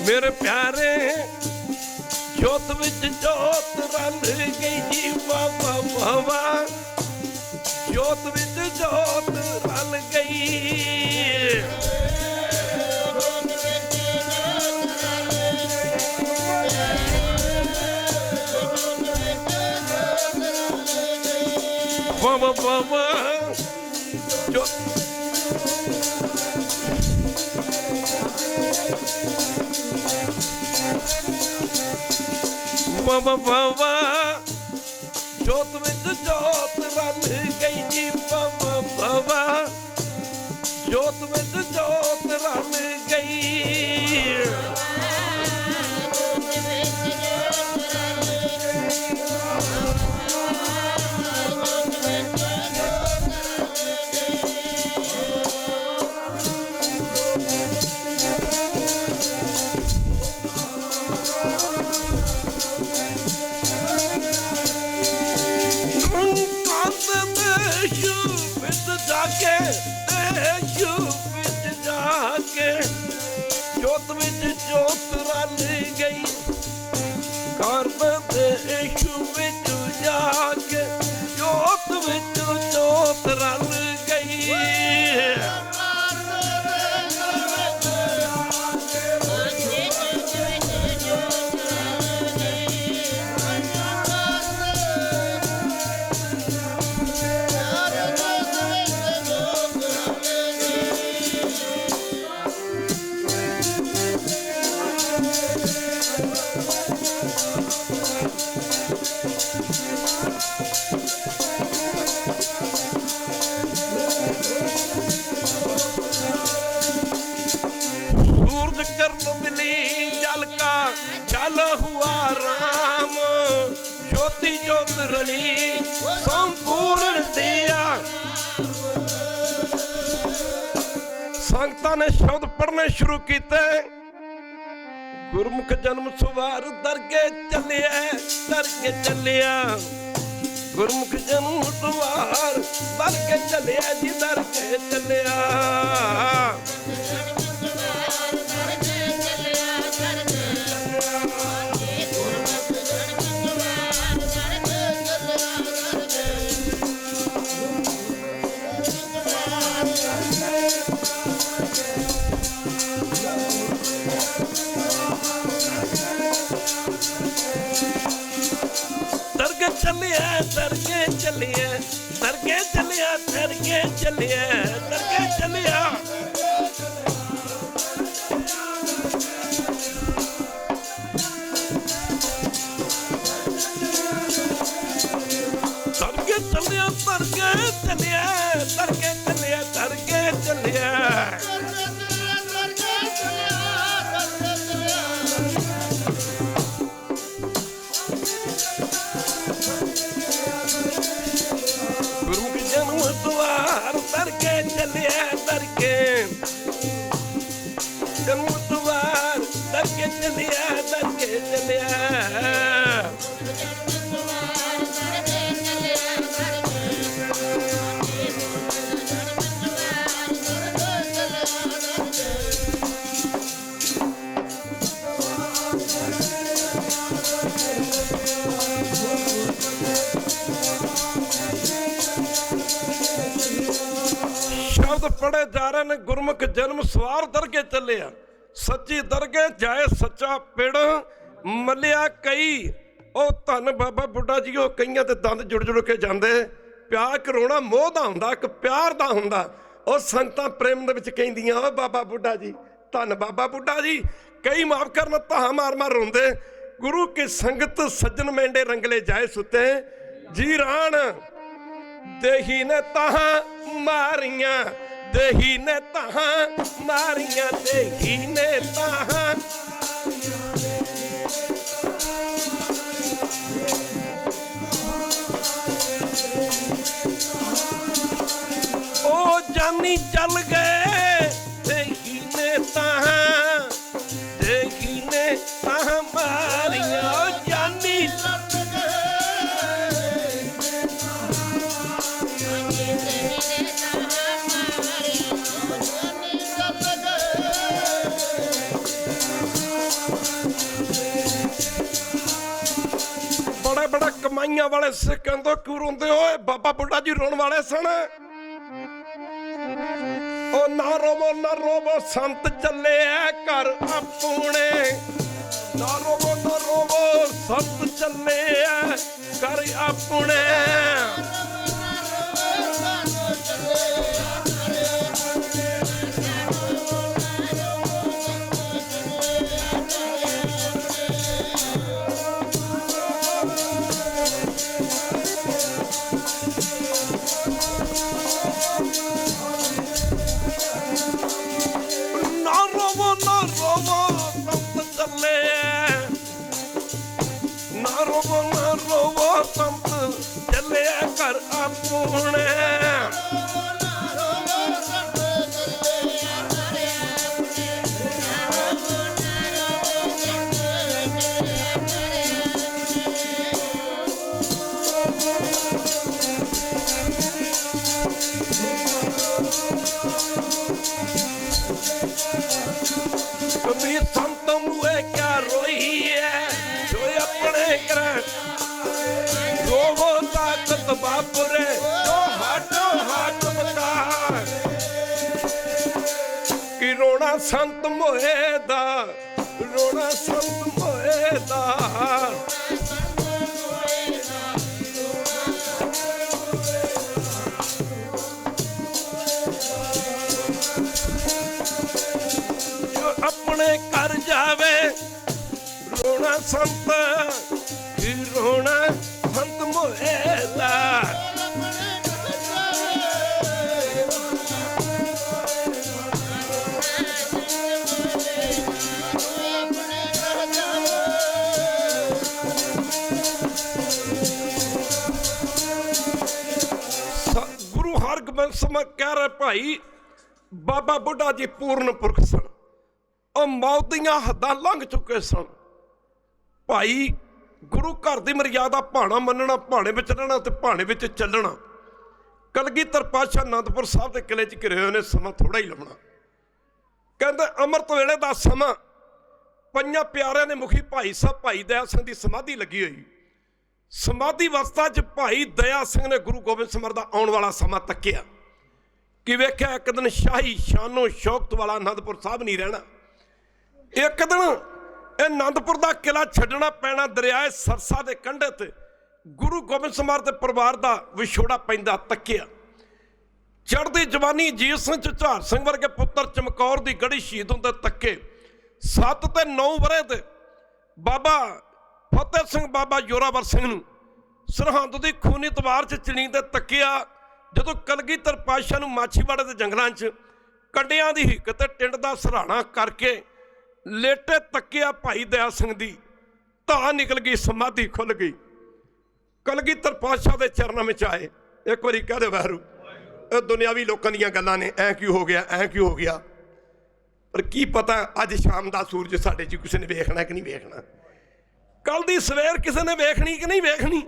मेरे प्यारे जोत विच जोत रल गई जी, बाबा बाबा जोत विच जोत रल गई। बाबा बाबा जो बाबा बाबा जोत विच जोत रल गई जी, बाबा बाबा जोत विच जोत रल गई। जोत विच जोत रल गई, कर देश विच जाके जोत विच जोत रल गई। सूरज कर्ण मिली जल का जल हुआ राम, ज्योति ज्योत रली संपूर्ण दिया। संगतां ने शब्द पढ़ने शुरू किए। गुरमुख जन्म सवार दरगे चलिया, दरगे चलिया। गुरमुख जन्म सवार दरगे चलिया जी, दरगे चलिया। चलिए दरगे चलिए, दरगे चलिए, दरगे चलिए, दरगे चलिए। दरगे चलिए, दरगे चलिए, दरगे चलिए, दरगे चलिए। दरगे चलिए, दरगे जन्म द्वार, दरगे चलिए, दरगे चलिए। शब्द पढ़े जा रहे ने, गुरमुख जन्म सवार दरगे चलिया। सच्ची दरगे जाए सच्चा पिड़ मलिया कई। ओ धन बाबा बुढ़ा जी, ओ कईयां ते दंद जुड़ जुड़ के जांदे। प्यार करोना मोह दा हुंदा, एक प्यार दा हुंदा। ओ संगतां प्रेम दे विच कहंदियां, ओ बाबा बुढ़ा जी, धन बाबा बुढ़ा जी। कई माफ करना ताहा मार मार रोंदे। गुरु की संगत सज्जन मेंढे रंगले जाए सुते जी राण। देही ने ताहा मारियां, देही ने ताहा मारियां, देही ने ताहा। ओ जानी चल गए, देही ने ताहा, देही ने ताहा मारियां। ओ जानी बड़ा कमाइया वाले सिखां तो क्यों रोंदे हो? बाबा बुढ़ा जी रोन वाले सन। ओ ना रोवो संत चले घर अपने। ना रोवो संत चले घर अपने। ना रोवो संत चले घर अपने। कबीर संत मुए क्या रोई है, जो अपने कर रोवो ताकत बापुरे। तो हाटो हाट बता कि रोना संत मोए दा, रोना संत मोए दा। अपने घर जावे रोना संत की रोना संत मोहेला। गुरु हरगोबिंद समय कह रहे भाई बाबा बुढ़ा जी पूर्ण पुरख सन, मौत दियां हद्दां लंघ चुके सन। भाई गुरु घर की मर्यादा भाणा मनना, भाणे विच रहना ते भाणे विच चलना। कलगीधर पातशाह आनंदपुर साहब के किले च घिरे हुए ने, समा थोड़ा ही लभना। कहते अमृत वेले का समा पंजां प्यारिਆਂ ने मुखी भाई साहब भाई दया सिंह की समाधि लगी हुई। समाधि अवस्था च भाई दया सिंह ने गुरु गोबिंद सिंह का आने वाला समा तकिया कि वेख्या एक दिन शाही शानो शौकत वाला आनंदपुर साहब नहीं रहना। एक दिन आनंदपुर का किला छड्डना पैना दरियाए सरसा के कंढे ते गुरु गोबिंद सिंह के परिवार का विछोड़ा पैंदा तकिया। चढ़ती जवानी जीत सिंह झुझार सिंह वर्गे पुत्र चमकौर की गढ़ी शहीद होंदे तके 7 ते 9 वरे दे बाबा फतेह सिंह बाबा जोरावर सिंह नूं सरहंद की खूनी तवार च चलींदे तकिया। जदों कलगीधर पातशाह नूं माछीवाड़े के जंगलों च कंडियां की हिक ते टिंड का सराहना करके लेटे तकिया भाई दया सिंह दी धा निकल गई, समाधि खुल गई। कलगीधर पातशाह के चरणों में आए, एक बारी कह दे वाहरू दुनियावी लोगों दी गल्लां ने, ऐ क्यों हो गया, ऐ क्यों हो गया। पर की पता अज शाम का सूरज साडे च किसी ने वेखना कि नहीं वेखना, कल दी सवेर किसी ने वेखनी कि नहीं वेखनी।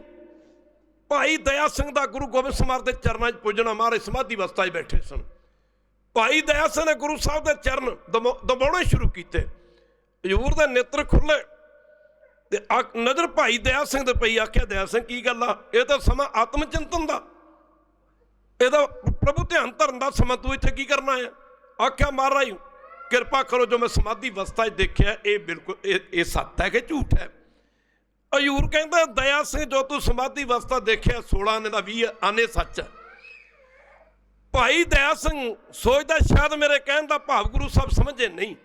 भाई दया सिंह का गुरु गोबिंद सिंह के चरणों में पुजना, महाराज समाधि अवस्था बैठे सन। भाई दया सिंह ने गुरु साहब के चरण दबाने शुरू किए। हजूर के नेत्र खुले ते नज़र भाई दया सिंह ते पई। आख्या दया सिंह की गल आ, ये तो समा आत्म चिंतन का, यदा प्रभु ध्यान धरन का समा, तू इत्थे की करना है। आख्या महाराज कृपा करो जो मैं समाधि अवस्था देखिया ये बिल्कुल ये सत्य है कि झूठ है। हजूर कहता दया सिंह जो तू समाधि अवस्था देखिया 16 आने का 20 आने सच है। भाई दया सिंह सोचता शायद मेरे कहने का भाव गुरु साहब समझे नहीं।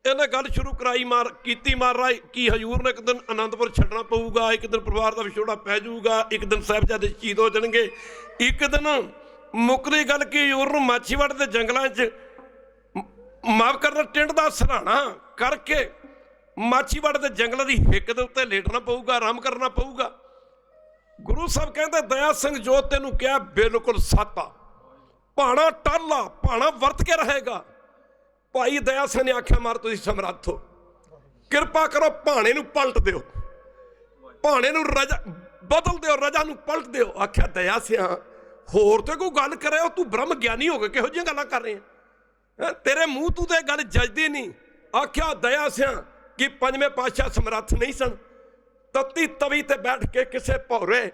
इन्हें गल शुरू कराई की महाराज कि हजूर ने एक दिन आनंदपुर छड्डना पऊगा, एक दिन परिवार का विछोड़ा पै जाऊगा, एक दिन साहिबजादे शहीद हो जाएंगे, एक दिन मुकरी गल कि हजूर नूं माछीवाड़े के जंगलों च माफ करना टिंड का सराहना करके माछीवाड़े के जंगलों की हिक दे उत्ते लेटना पऊगा, आराम करना पऊगा। गुरु साहब कहते दया सिंह जो तेनू कहा बिल्कुल सत्य आ, भाणा टाला भाणा वरत के रहेगा। भाई दया सिंह ने आख्या मार तुसीं समर्थ हो, कृपा करो भाणे नूं पलट दिओ, भाणे नूं रजा बदल दिओ, रजा नूं पलट दिओ। आख्या दया सिंह होर तो कोई गल करे, तू ब्रह्म ज्ञानी हो गए, किहो जिहियां गल्लां कर रहे हैं, तेरे मूँह तू तो गल जजदी नहीं। आख्या दया सिंह कि पंजवें पातशाह समर्थ नहीं सन, तत्ती तवी ते बैठ के किसे भौरे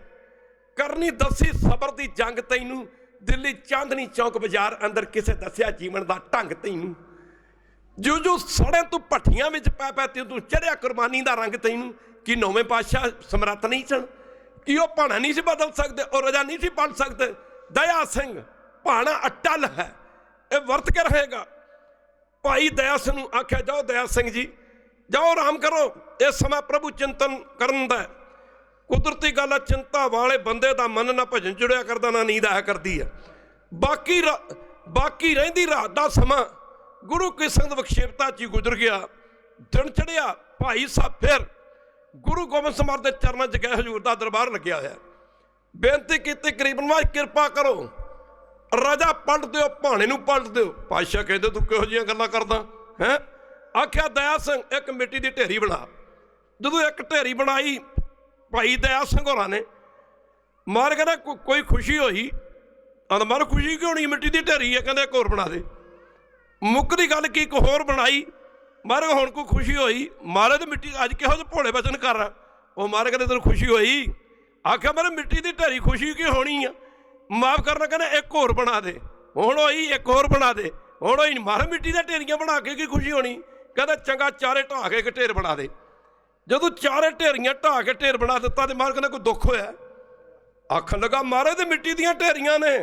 करनी दसी सबर दी जंग तैनू, दिल्ली चांदनी चौक बाजार अंदर किसे दसिया जीवन का ढंग तैनू, जो जो सड़े तू भट्ठियां में पै पै तू चढ़िया कुरबानी का रंग तैनू। कि नौवें पातशाह समर्थ नहीं सन, कि वह भाणा नहीं सी बदल सकते और रजा नहीं सी पलट सकते। दया सिंह भाणा अटल है, ये वर्त के रहेगा। भाई दया सिंह नूं आख्या जाओ दया सिंह जी जाओ आराम करो, ये समय प्रभु चिंतन करन दा। कुदरती गल है, चिंता वाले बंदे का मन ना भजन जुड़िया करता ना नींद आया करती है। बाकी रहिंदी रात का समा गुरु की संगत विक्षेपता च गुजर गया। दिन चढ़िया भाई साहब फिर गुरु गोबिंद सिंह के चरणों च गए, हजूर का दरबार लग्या होया, बेनती की करीबन वाज कृपा करो राजा पलट दिओ, भाणे नूं पलट दिओ। पातशाह कहते तू किहो जिहियां गल्लां करदा है। आख्या दया सिंह एक मिट्टी की ढेरी बना। जदों एक ढेरी बनाई भाई दया सिंह होरां ने, मार कहना कोई खुशी होई, मार खुशी क्यों होनी, मिट्टी की ढेरी है, कहते एक होर बना दे। मुक्कदी गल की एक होर बनाई, मारे हुण कोई खुशी होई, मारे तो मिट्टी अज किहो जिहे भोले वचन कर रहा, वो मारे कहते तेन खुशी होई। आख्या मेरे मिट्टी की ढेरी खुशी की होनी है, माफ करना कहना एक होर बना दे, हुण होई एक होर बना दे, हुण होई मारे मिट्टी दी ढेरियां बना के की खुशी होनी। कहता चंगा चारे ढा के एक ढेर बना दे। जदों चारे ढेरियां ढा के ढेर बना दिता तो मार कहना कोई दुख होया, आखन लगा मारे तो मिट्टी दी ढेरियां ने,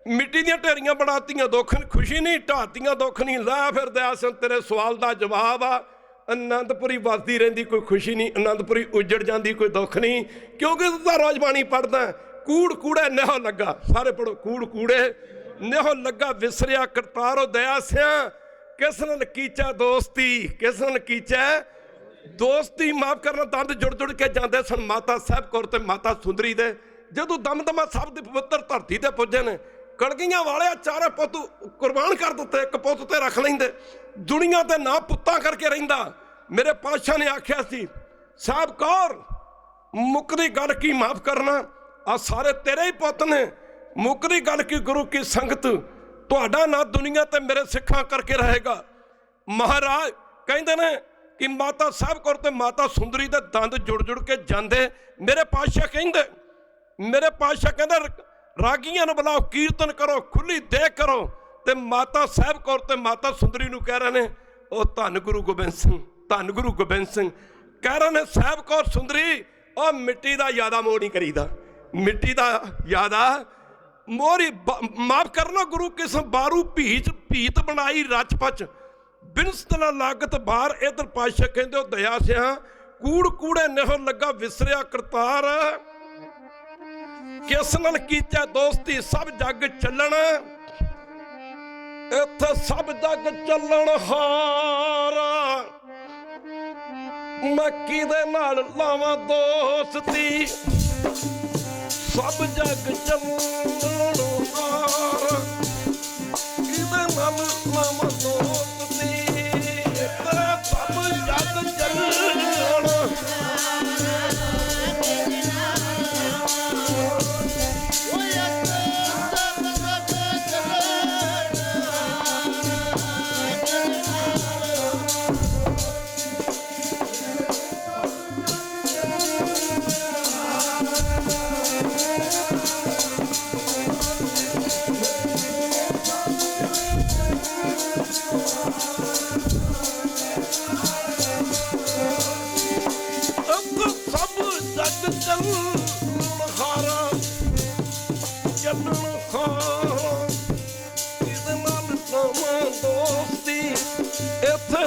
मिट्टी दी ढेरियां बनातियां दुख खुशी नहीं, ढातियां दुख नहीं। ला फिर दया सिंह तेरे सवाल का जवाब आ, ਆਨੰਦਪੁਰੀ ਵਸਦੀ ਰਹਿੰਦੀ, ਕੋਈ ਖੁਸ਼ੀ ਨਹੀਂ। ਆਨੰਦਪੁਰੀ ਉਜੜ ਜਾਂਦੀ, ਕੋਈ ਦੁੱਖ ਨਹੀਂ, ਕਿਉਂਕਿ ਤੂੰ ਤਾਂ ਰੋਜ਼ਬਾਣੀ ਪੜ੍ਹਦਾ। ਕੂੜ ਕੂੜੇ ਨਿਹੋ ਲੱਗਾ, ਸਾਰੇ ਪੜੋ, ਕੂੜ ਕੂੜੇ ਨਿਹੋ ਲੱਗਾ ਵਿਸਰਿਆ ਕਰਤਾਰੋ ਦਇਆ ਸਿਆ, ਕਿਸ ਨਾਲ ਕੀਚਾ ਦੋਸਤੀ, ਕਿਸ ਨਾਲ ਕੀਚਾ ਦੋਸਤੀ। ਮਾਫ ਕਰਨਾ, ਦੰਦ ਜੁੜ ਜੁੜ ਕੇ ਜਾਂਦੇ ਸਨ ਮਾਤਾ ਸਾਹਿਬ ਕੌਰ ਤੇ ਮਾਤਾ ਸੁੰਦਰੀ ਦੇ। ਜਦੋਂ ਦਮਦਮਾ ਸਾਹਿਬ ਦੀ ਪਵਿੱਤਰ ਧਰਤੀ ਤੇ ਪੁੱਜੇ ਨੇ, ਕਲਗੀਆਂ ਵਾਲਿਆ ਚਾਰੇ ਪੁੱਤ ਕੁਰਬਾਨ ਕਰ ਦਿੱਤੇ, ਇੱਕ ਪੁੱਤ ਤੇ ਰੱਖ ਲੈਂਦੇ। ਦੁਨੀਆ ਤੇ ਨਾ ਪੁੱਤਾਂ ਕਰਕੇ ਰਹਿੰਦਾ। ਮੇਰੇ ਪਾਤਸ਼ਾਹ ਨੇ ਆਖਿਆ ਸੀ, ਸਾਹਿਬ ਕੌਰ ਮੁੱਕਦੀ ਗੱਲ ਕੀ, ਮਾਫ ਕਰਨਾ ਆ ਸਾਰੇ ਤੇਰੇ ਹੀ ਪੁੱਤ ਨੇ। ਮੁੱਕਦੀ ਗੱਲ ਕੀ, ਗੁਰੂ ਕੀ ਸੰਗਤ ਤੁਹਾਡਾ ਨਾਂ ਦੁਨੀਆ ਤੇ ਮੇਰੇ ਸਿੱਖਾਂ ਕਰਕੇ ਰਹੇਗਾ। ਮਹਾਰਾਜ ਕਹਿੰਦੇ ਨੇ ਕਿ ਮਾਤਾ ਸਾਹਿਬ ਕੌਰ ਤੇ ਮਾਤਾ ਸੁੰਦਰੀ ਦੇ ਦੰਦ ਜੁੜ ਜੁੜ ਕੇ ਜਾਂਦੇ। ਮੇਰੇ ਪਾਤਸ਼ਾਹ ਕਹਿੰਦੇ, ਮੇਰੇ ਪਾਤਸ਼ਾਹ ਕਹਿੰਦੇ ਰਾਗੀਆਂ ਨੂੰ ਬੁਲਾਓ, ਕੀਰਤਨ ਕਰੋ, ਖੁੱਲੀ ਦੇਹ ਕਰੋ। ਤੇ ਮਾਤਾ ਸਾਹਿਬ ਕੌਰ ਤੇ ਮਾਤਾ ਸੁੰਦਰੀ ਨੂੰ ਕਹਿ ਰਹੇ ਨੇ, ਉਹ ਧੰਨ ਗੁਰੂ ਗੋਬਿੰਦ ਸਿੰਘ, ਧੰਨ ਗੁਰੂ ਗੋਬਿੰਦ ਸਿੰਘ। ਕਹਿ ਰਹੇ ਨੇ ਸਾਹਿਬ ਕੌਰ ਸੁੰਦਰੀ, ਉਹ ਮਿੱਟੀ ਦਾ ਜ਼ਿਆਦਾ ਮੋਹ ਨਹੀਂ ਕਰੀਦਾ, ਮਿੱਟੀ ਦਾ ਜ਼ਿਆਦਾ ਮੋਰੀ। ਮਾਫ ਕਰਨਾ, ਗੁਰੂ ਕਿਸਮ ਬਾਰੂ ਭੀਤ ਬਣਾਈ ਰਚਪਚ, ਬਿਨਸਤ ਨਾ ਲਾਗਤ ਬਾਰ। ਇਧਰ ਪਾਤਸ਼ਾਹ ਕਹਿੰਦੇ, ਉਹ ਦਇਆ ਸਿਆ ਕੂੜ ਕੂੜੇ ਨਿਹੋ ਲੱਗਾ ਵਿਸਰਿਆ ਕਰਤਾਰ, ਕਿਸ ਨਾਲ ਕੀਚਾ ਦੋਸਤੀ। ਸਭ ਜੱਗ ਚੱਲਣ, ਇੱਥੇ ਸਭ ਜੱਗ ਚੱਲਣ ਹਾਰ, ਮੈਂ ਕਿਹਦੇ ਨਾਲ ਲਾਵਾਂ ਦੋਸਤੀ। ਸਭ ਜੱਗ ਚੱਲਣ ਹਾਰ, ਕਿਹਦੇ ਨਾਲ ਲਾਵਾਂ ਦੋਸਤੀ। ਸਭ ਜੱਗ ਚੱਲਣ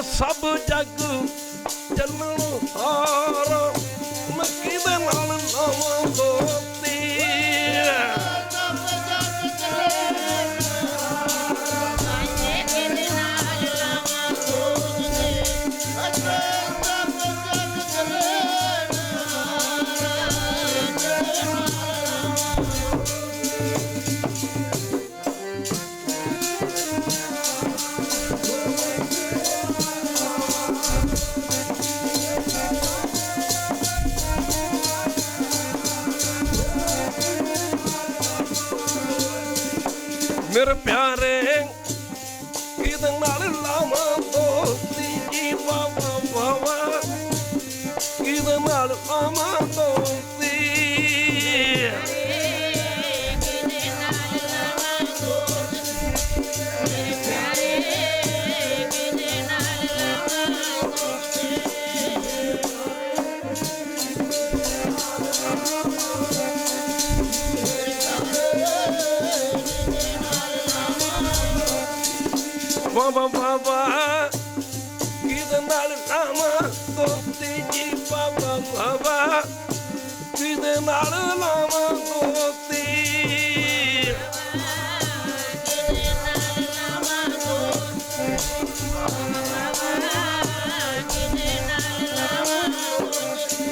ਸਭ ਜੱਗ ਚੱਲਣ ਹਾਰ, ਮੈਂ ਕਿਹਦੇ ਨਾਲ ਲਾਵਾਂ ਦੋਸਤੀ। ਮੇਰੇ ਪਿਆਰੇ ਕਿਹਦੇ ਨਾਲ ਲਾਵਾਂ ਦੋਸਤੀ ਜੀ, ਵਾਵਾ ਵਾਵਾ ਕਿਹਦੇ ਨਾਲ ਲਾਵਾਂ ਦੋਸਤੀ। ਕਿਹਦੇ ਨਾਲ ਲਾਵਾਂ ਦੋਸਤੀ, ਮੇਰੇ ਪਿਆਰੇ ਕਿਹਦੇ ਨਾਲ ਲਾਵਾਂ ਦੋਸਤੀ। ਵਾਵਾ ਵਾਵਾ ਕਿਹਦੇ ਨਾਲ ਲਾਵਾਂ ਦੋਸਤੀ ਜੀ, ਵਾਵਾ ਵਾਵਾ ਕਿਹਦੇ ਨਾਲ ਲਾਵਾਂ ਦੋਸਤੀ। ਕਿਹਦੇ ਨਾਲ ਲਾਵਾਂ ਦੋਸਤੀ, ਕਿਹਦੇ ਨਾਲ ਲਾਵਾਂ ਦੋਸਤੀ।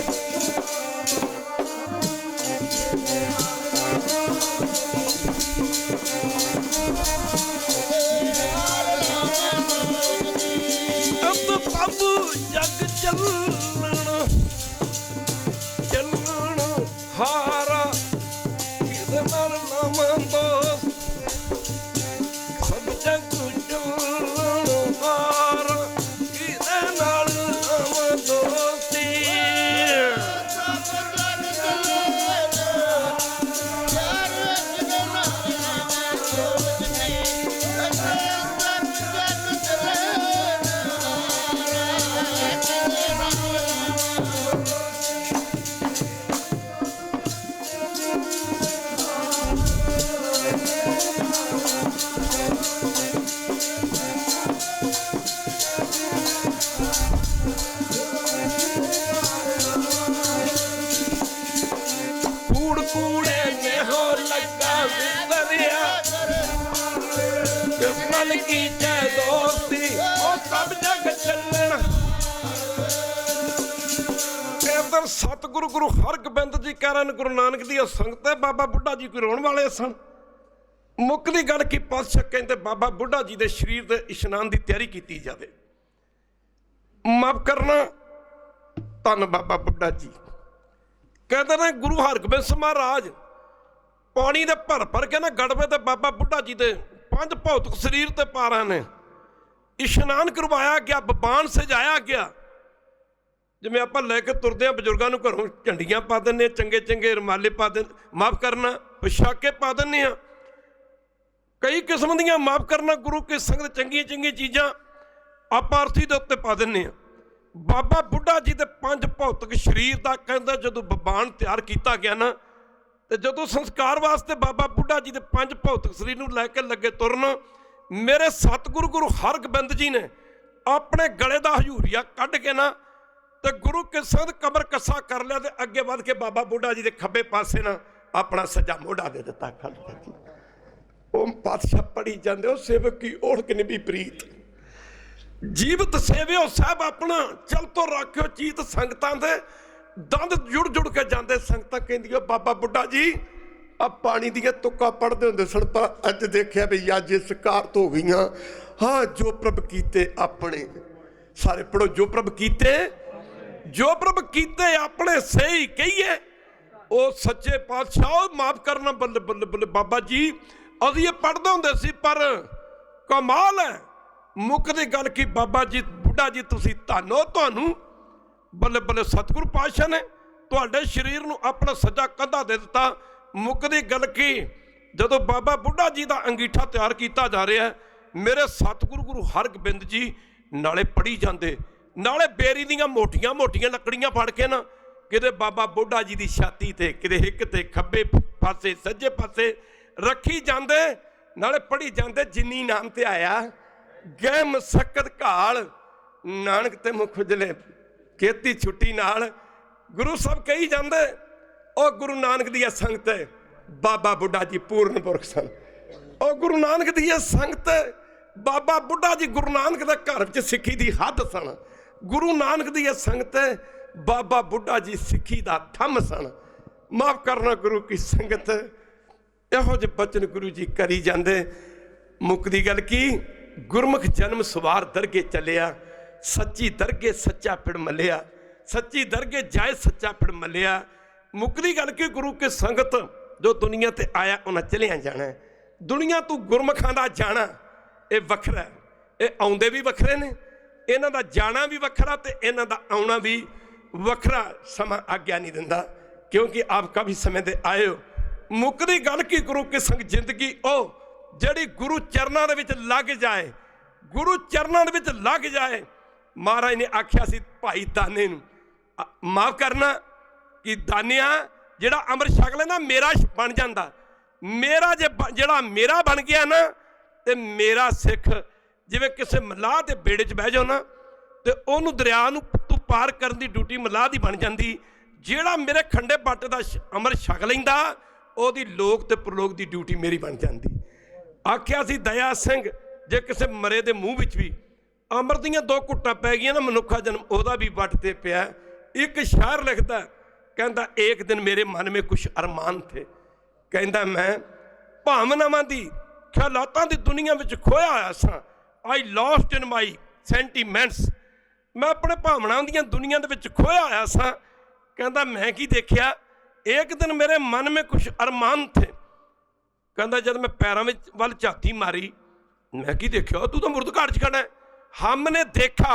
मन की जय दोस्ती ओ सब जग चलन। इधर सतगुरु गुरु हरगोबिंद जी कह रहे गुरु नानक दी संगत है, बाबा बुढ़ा जी कोई रोण वाले सन। मुक्कदी गल की पातशाह कहते बाबा बुढ़ा जी के शरीर के इशनान की तैयारी की जाए। माफ करना धन बाबा बुढ़ा जी कहते ने गुरु हरगोबिंद महाराज पानी दे भर भर के ना गड़बे ते बाबा बुढ़ा जी के 5 भौतिक शरीर ते पा रहे हैं। इशनान करवाया गया, बबान सजाया गया। जिमें आप लैके तुरदे बजुर्गों को घरों झंडियां पा दें, चंगे चंगे रुमाले पा दें, माफ करना पोशाके पा दें, कई किस्म दियां माफ करना गुरु की संगत चंगियां चंगियां चीज़ां आप अर्थी के उत्ते पा दें। बाबा बुढ़ा जी के 5 भौतिक शरीर का कहता जो बबान तैयार किया गया ना, तो जो संस्कार वास्ते बाबा बुढ़ा जी के 5 भौतिक शरीर को लैके लगे तुरन, मेरे सतगुरु गुरु हरगोबिंद जी ने अपने गले का हजूरिया कढ़ के ना तो गुरु के संग कमर कसा कर लिया, तो अगे बढ़ के बाबा बुढ़ा जी के खब्बे पासे ना अपना सज्जा मोढ़ा दे दिता। ओम पातशाह पढ़ी जाते हो सेवक की ओढ़ के भी प्रीत जीवत सेवियो साहब अपना चल तो रखियो चीत संगतां दे दंद जुड़ जुड़ के जाते। संगतां कहंदियां बाबा बुढ़ा जी अब पानी दियां तुक्कां पढ़दे हुंदे सन, पर अज देखिया भी अज सकारत हो गई। हाँ जो प्रभ कीते अपने, सारे पढ़ो जो प्रभ कीते, जो प्रभ कीते अपने सही कहिए ओ सच्चे पातशाह। माफ करना बल्ले बल्ले बल्ले बाबा जी असीं ये पढ़दे हुंदे सी, पर कमाल है मुकदी गल की बाबा जी बुढ़ा जी तुसीं धन हो, तुहानूं बल्ले बल्ले सतगुरु पातशाह ने तुहाडे शरीर नूं अपना सज्जा कंधा दे दिता। मुकदी गल की जदों बाबा बुढ़ा जी का अंगीठा तैयार किया जा रहा है, मेरे सतगुरु गुरु हरगोबिंद जी नाले पढ़ी जाते, नाले बेरी दियां मोटियां मोटियां लकड़ियां फड़ के ना किते बाबा बुढ़ा जी की छाती ते किते हिक ते खब्बे पासे सज्जे पासे रखी जाते, नाले पढ़ी जाते। जिन्नी नाम ते आया गए मसक्कत घाल, नानक ते मुख उजले खेती छुट्टी नाल। गुरु साहब कही जाते और गुरु नानक दी संगत बाबा बुढ़ा जी पूर्ण पुरख सन। और गुरु नानक दी संगत बाबा बुढ़ा जी गुरु नानक के घर च सिक्खी दी हद सन। गुरु नानक दी संगत बाबा बुढ़ा जी सिक्खी दा थम सन। माफ करना गुरु की संगत इहो जे बचन गुरु जी करी जाते। मुकदी गल की गुरमुख जन्म सवार दरगे चलिया, सच्ची दरगे सच्चा पिड़ मलिया, सच्ची दरगे जाए सच्चा पिड़ मलिया। मुकदी गल की गुरु के संगत जो दुनिया ते आया उन्हें चलिया जाना। दुनिया तू गुरमुखां दा जाना ये वखरा है, ये आउंदे भी वखरे ने, इन्हां दा जाना भी वखरा ते इन्हां दा आउणा भी वखरा। समा आग्या नहीं दिंदा क्योंकि आप काफ़ी समय दे आए हो। मुकदी गल की गुरु के संग जिंदगी ओ जिहड़ी गुरु चरनां दे विच लग जाए, गुरु चरनां दे विच लग जाए। महाराज ने आख्या सी भाई दाने नूं, माफ करना कि दानिया जिहड़ा अमृत छक लैंदा मेरा बन जांदा, मेरा जे जिहड़ा मेरा बन गया ना ते मेरा सिख जिवें किसी मलाह के बेड़े च बह जाओ ना तो उन्होंने दरिया तू पार करने की ड्यूटी मलाह की बन जाती। जिहड़ा मेरे खंडे बाटे का अमृत छक लैंदा ओहदी लोक ते प्रलोक की ड्यूटी मेरी बन जाती। आख्या सी दया सिंह जे किसी मरे दे मूँह विच भी अमृत दीयां 2 घुट्टां पै गईयां ना मनुखा जन्म ओहदा भी वट ते पिया। एक शायर लिखदा कहंदा एक दिन मेरे मन में कुछ अरमान थे, कहंदा मैं भावनावां दी ख्यालातां दी दुनिया विच खोया होया सां। I lost in my sentiments, मैं अपने भावनावां दी दुनिया दे विच खोया होया सां। कहंदा मैं की देखिया एक दिन मेरे मन में कुछ अरमान थे। कहंदा जब मैं पैरों में वल झाती मारी मैं की देखिया तू तो मुर्द घाट च खड़ा है। हमने देखा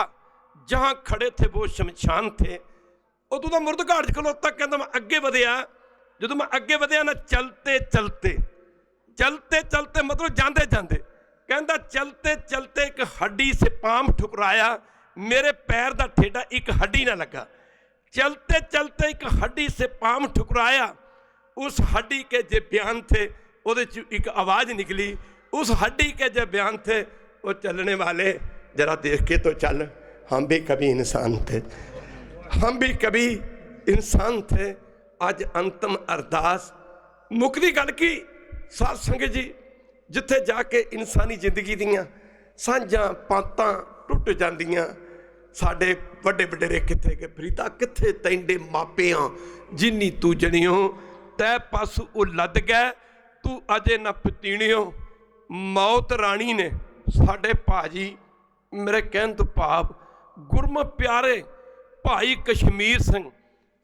जहाँ खड़े थे वो शमशान थे, और तू तो मुर्द घाट च खलोता। कहंदा मैं अगे वधिया, जो मैं अगे वधिया ना चलते चलते चलते चलते मतलब जाते जाते, कहंदा चलते चलते एक हड्डी से पांव ठुकराया, मेरे पैर का ठेडा एक हड्डी ना लगा। चलते चलते एक हड्डी से पांव ठुकराया, उस हड्डी के जो बयान थे उहदे च एक आवाज़ निकली, उस हड्डी के जो बयान थे वो चलने वाले जरा देख के तो चल, हम भी कभी इंसान थे, हम भी कभी इंसान थे। आज अंतिम अरदास मुकदी गल की साध संगत जी जिथे जाके इंसानी जिंदगी दियां सांझां पातां टुट जांदियां। साडे वड्डे वडेरे किथे गए, फरीदा किथे तैंडे मापियां जिन्नी तू जनियो तै पासू ओ लद गए तू अजे ना पतीणियो। मौत राणी ने साडे भाजी मेरे कहण तो भाव गुरमुख प्यारे भाई कश्मीर सिंह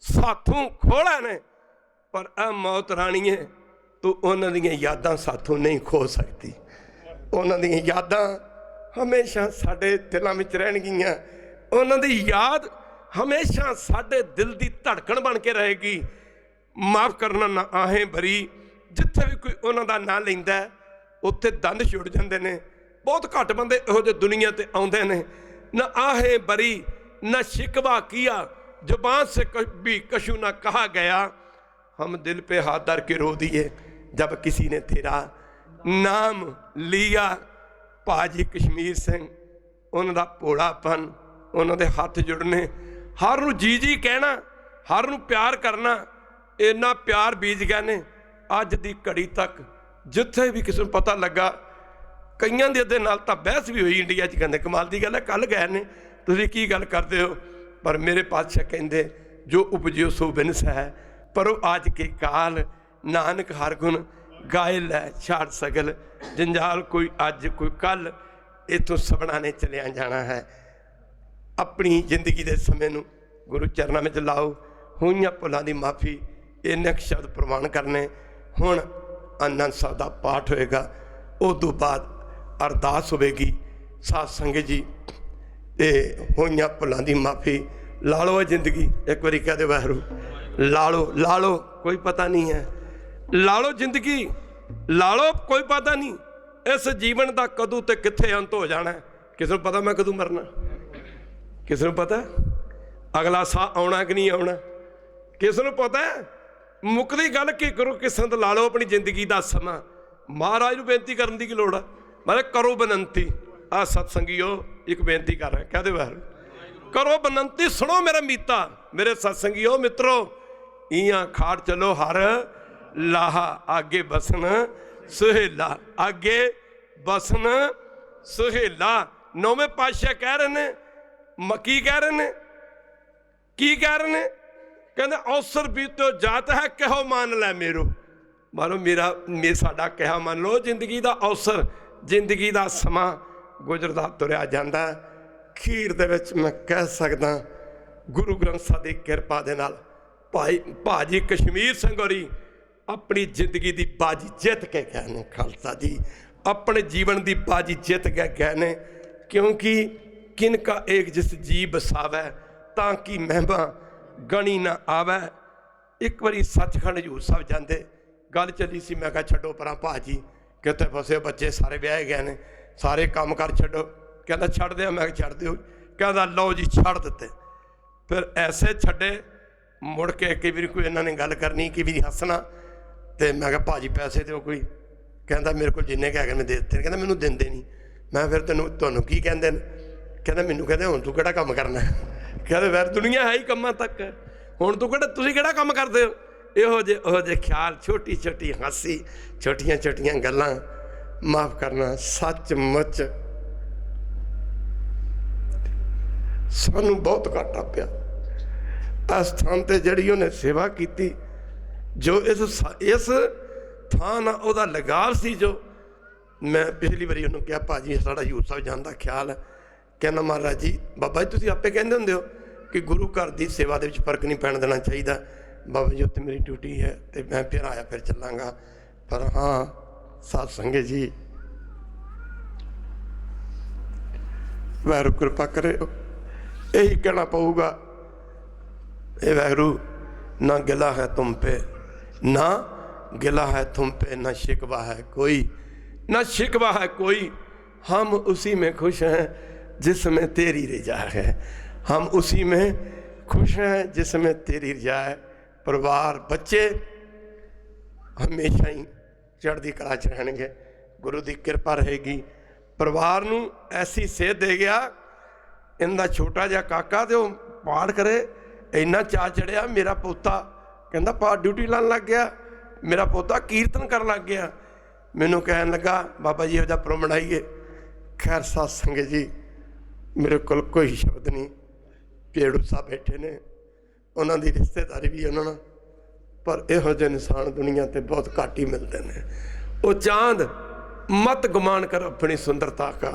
साथों खोला ने, पर आ मौत राणी है तो उन्हां दीयां यादां साथों नहीं खो सकती। उन्हां दीयां यादां हमेशा साडे दिलां विच रहणगीआं। उन्हां दी याद हमेशा साडे दिल दी धड़कन बन के रहेगी। माफ़ करना ना आहें भरी, जिथे भी कोई उन्हां दा नां लैंदा उत्थे दंद छुड़ जांदे ने। बहुत घट बंदे इहो जे दुनिया ते आउंदे ने। ना आहें भरी ना शिकवा किया, जुबान से भी कछु ना कहा गया। हम दिल पे हाथ धर के रो दिए जब किसी ने तेरा नाम लिया। भाजी कश्मीर सिंह उन्हां दा भोलापन, उन्हां दे हथ जुड़ने, हर नूं जी जी कहना, हर नूं प्यार करना, इन्ना प्यार बीज गए ने अज दी घड़ी तक। जिथे भी किसी नूं पता लगा, कईयां दे नाल तां बहस भी हुई इंडिया च, कहंदे कमाल दी गल है कल गए ने तुसीं की गल करदे हो। पर मेरे पातशाह कहंदे जो उपजियो सो बिनस है, पर वो आज के काल नानक हर गुण गाए लै छाड़ सगल। जंजाल कोई अज कोई कल, इथों सबना ने चलिया जाना है। अपनी जिंदगी के समय नूं गुरु चरणों में लाओ। होईयां भुलां दी माफ़ी, इन्ने शब्द प्रवान करने। हुण आनंद साहब दा पाठ होएगा, उस तो बाद अरदास होगी। साध संगत जी ते होईयां भुलां दी माफ़ी, ला लो जिंदगी। एक बारी कह दे वाहरू, ला लो कोई पता नहीं है, ला लो जिंदगी, ला लो कोई पता नहीं। इस जीवन का कदों तो कित्थे अंत हो जाना है, किसी को पता मैं कदों मरना, किसी को पता अगला साह आना कि नहीं आना, किसी को पता है। मुकदी गल की करो, किस्मत ला लो अपनी जिंदगी का समा। महाराज नूं बेनती करन दी की लोड़ है, मतलब करो बनंती। आ सत्संगियो एक बेनती कर रहा है, कहते बाहर करो बनंती, सुनो मेरा मीता, मेरे सत्संगियो मित्रों। इयां खाड़ चलो हर लाहा, आगे बसन सुहेला, आगे बसन सुहेला। नौवें पातशाह कह रहे ने, की कह रहे ने, की कह रहे ने, कहते अवसर बीतो जात है कहो मान लै मेरो। मानो मेरा साडा कहा मान लो। जिंदगी का अवसर, जिंदगी का समा गुजरदा तुरया जांदा। खीर दे विच मैं कह सकदा गुरु ग्रंथ साहिब की किरपा दे नाल भाजी कश्मीर सिंह होरी अपनी जिंदगी की बाजी जित के गए ने। खालसा जी अपने जीवन की बाजी जित के गए ने, क्योंकि किनका एक जिस जी बसावै ताकि महिमा गणी ना आवे। एक बारी सचखंड हजूर साहब जाते, गल चली सी, मैं कहा छड्डो परां भाजी, कितने फसे बच्चे सारे ब्याह गए ने, सारे काम कर छड्डो। कहता छड्ड दिया, मैं छड्ड दिओ। कहता लो जी छड्ड दिते। फिर ऐसे छड्डे, मुड़ के कई बार कोई इन्होंने गल करनी, कई बार हसना, तो मैं कहा भाजी पैसे दो कोई। कहता मेरे को जिन्ने कह मैं दे दिते। कहता मैनू देंदे नहीं। मैं फिर तुहानू की कहंदे ने? कहता मैनू कहते हुण तू किहड़ा काम करना है। कहते फिर दुनिया है ही कामां तक, हुण तू तुसीं किहड़ा काम करदे हो। इहो जे ख्याल, छोटी छोटी हासी, छोटियां छोटियां गल्लां। माफ़ करना, सचमुच सानू बहुत घाटा पिया। इस थान ते जिहड़ी उन्हें सेवा की, जो इस थान उहदा लगाव सी, जो मैं पिछली बारी उन्होंने कहा भाजी साड़ा हजूर साहब जान का ख्याल है। कहना महाराज जी बाबा जी तुसीं आपे कहंदे हुंदे हो कि गुरु घर की सेवा दे विच फर्क नहीं पैण देना चाहिए। बाबा जी उत्ते मेरी ड्यूटी है, तो मैं फिर आया फिर चलांगा। पर हाँ साध संगत जी वाहिगुरू कृपा करे, यही कहना पऊगा। ए वाहिगुरू ना गिला है तुम पे, ना गिला है तुम पे, ना शिकवा है कोई, ना शिकवा है कोई। हम उसी में खुश हैं जिसमें तेरी रजा है, हम उसी में खुश हैं जिसमें तेरी रजा है। परिवार बच्चे हमेशा ही चढ़दी कला च रहणगे, गुरु की कृपा रहेगी। परिवार नूं ऐसी सेहत दे गया। इनका छोटा जिहा काका तो पाठ करे, इन्ना चा चढ़िया। मेरा पोता कहता पाठ ड्यूटी लान लग गया, मेरा पोता कीर्तन कर लग गया। मैनू कहन लगा बाबा जी इहो प्रो बनाइए। खैर साध संगत जी मेरे को कोई शब्द नहीं, पेड़ू साहब बैठे ने, उन्होंने रिश्तेदारी भी उन्होंने, पर इहो ਜਿਹੇ इंसान दुनिया ते बहुत घट ही मिलते हैं। वो चांद मत गुमान कर अपनी सुंदरता का।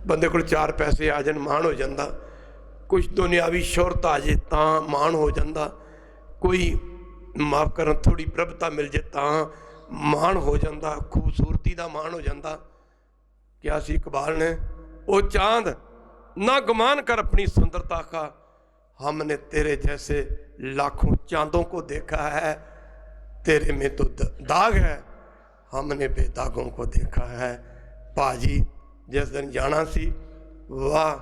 बंदे को 4 पैसे आ जान मान हो जाता, कुछ दुनियावी शोहरत आ जाए तो मान हो जाता, कोई माफ़ कर थोड़ी प्रभुता मिल जाए तो मान हो जाता, खूबसूरती का मान हो जाता। क्या सी इकबाल ने, वो चांद ना गुमान कर अपनी सुंदरता का, हमने तेरे जैसे लाखों चांदों को देखा है, तेरे में तो दाग है, हमने बेदागों को देखा है। भाजी जिस दिन जाना सी, वाह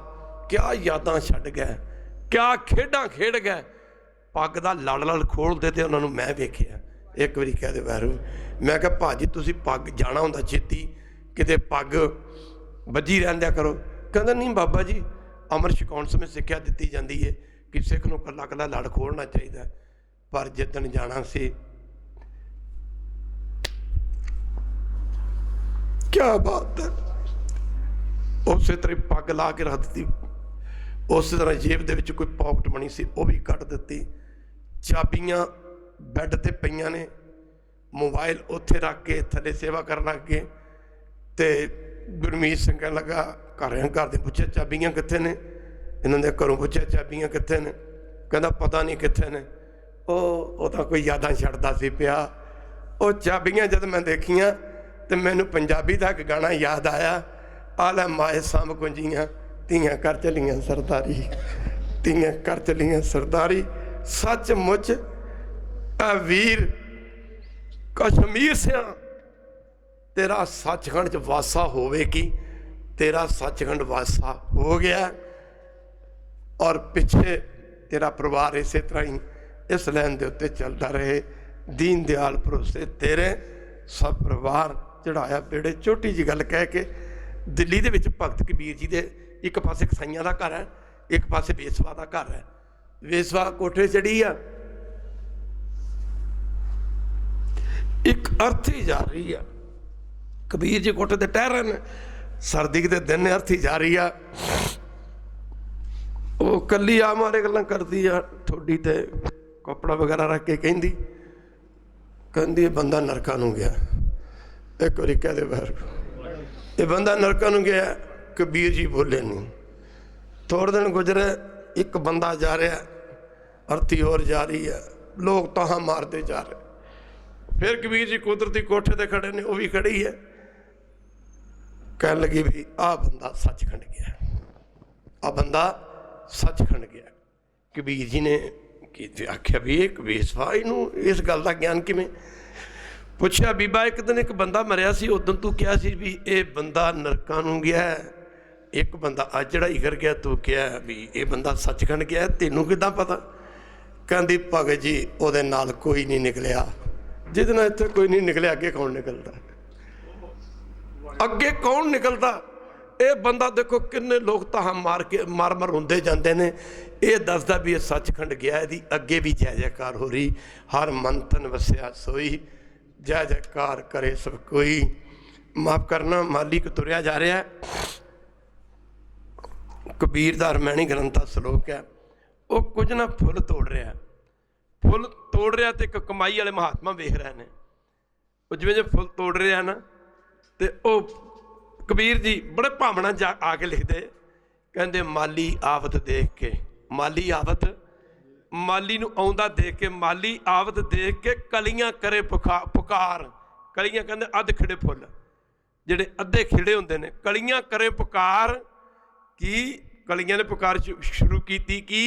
क्या यादां छड्ड गए, क्या खेडां खेड गए। पग दा लड़ लड़ खोल दे ते उन्होंने मैं वेखिया। एक बारी कह दे वैरू, मैं कहा भाजी तुसी पग जाना हुंदा छेती, किते पग बजी रहंदिया करो। कहंदा नहीं बाबा जी अमर छकाउण समय सिक्ख्या दित्ती जांदी है कि सिख नूं कल्ला कल्ला लड़ खोलना चाहिए, पर जिद्दन जाना सी क्या बात है, उस तरह पग ला के रख दी। उस तरह जेब दे विच कोई पॉकेट मनी सी वो भी कट दी, चाबियां बैड ते पईयां ने, मोबाइल उत्थे रख के थले सेवा करन लग गए। तो गुरमीत सिंह कहन लगा घर दे पुछे चाबियां कित्थे ने, इन्होंने घरों पुछे चाबियां कित्थे ने, कहंदा पता नहीं कित्थे ने। वो तो कोई यादां छड्डदा सी पिया। वो चाबियां जद मैं देखियां तो मैनू पंजाबी का एक गाना याद आया, आला माए साम कुंजियां धीआं कर चलियां सरदारी, धीआं कर चलियां सरदारी। सचमुच वीर कश्मीर सिया तेरा सचखंड च वासा होवे कि तेरा सचखंड वासा हो गया, और पिछे तेरा परिवार इस तरह ही इस लैन के उत्ते चलता रहे। दीन दयाल भरोसे तेरे सब परिवार चढ़ाया बेड़े। छोटी जी गल कह के दिल्ली दे विच भगत कबीर जी दे एक पासे कसाइयां का घर है, एक पासे बेसवा का घर है। बेसवा कोठे चढ़ी आ, एक अर्थी जा रही है, कबीर जी कोठे ते टहर रहे हैं, सर्दी के दिन अर्थी जा रही है। वो कली आ मारे गल्लां करदी आ, ठोडी ते कपड़ा वगैरह रख के कहंदी कहंदी बंदा नरकां नूं गया। एक बारी कह दे बाहर ये बंदा नरकां नूं गया। कबीर जी बोले नहीं। थोड़े दिन गुजरे, एक बंदा जा रहा, अर्थी और जा रही है, लोग ताहां मारते जा रहे। फिर कबीर जी कुदरती कोठे ते खड़े ने, वो भी खड़ी है, कह लगी भी आ बंदा सचखंड गया, आ बंदा सचखंड गया। कबीर जी ने आख्या भी एक बेसवा इनू इस गल का ज्ञान किवें। पुछया बीबा एक दिन एक बंदा मरिया सी, उदन तू क्या सी भी ये बंदा नरकां नूं गया, एक बंदा आ चढ़ाई कर गया, तू क्या भी ये बंदा सचखंड गया, तेनू किदां पता। कहंदी भगत जी उहदे नाल कोई नहीं निकलिया, जिहदे नाल इत्थे कोई नहीं निकलिया अगे कौन निकलदा, अगे कौन निकलदा। ये बंदा देखो किन्ने लोग ताहां मार के मार रोंदे जांदे ने, ये दसदा भी ये सचखंड गया, यदि अगे भी जय जयकार हो रही। हर मन तन वसिया सोई, जय जयकार करे सब कोई। माफ करना मालिक तुरया जा रहा है। कबीर दा रमैनी ग्रंथ दा श्लोक है, वो कुछ ना फुल तोड़ रहा, फुल तोड़ रहा तो एक कमाई वाले महात्मा वेख रहे हैं, वो जिवें जे फुल तोड़ रहे हैं ना, तो कबीर जी बड़े भावना जा आके लिखते, कहते माली आवत देख के, माली आवत माली नूं आउंदा देख के, माली आवत देख के कलियां करे पुकार। कलियां कहते अध खिड़े फुल, जिहड़े अद्धे खिड़े हुंदे ने, कलियां करे पुकार। की कलियां ने पुकार शुरू की कि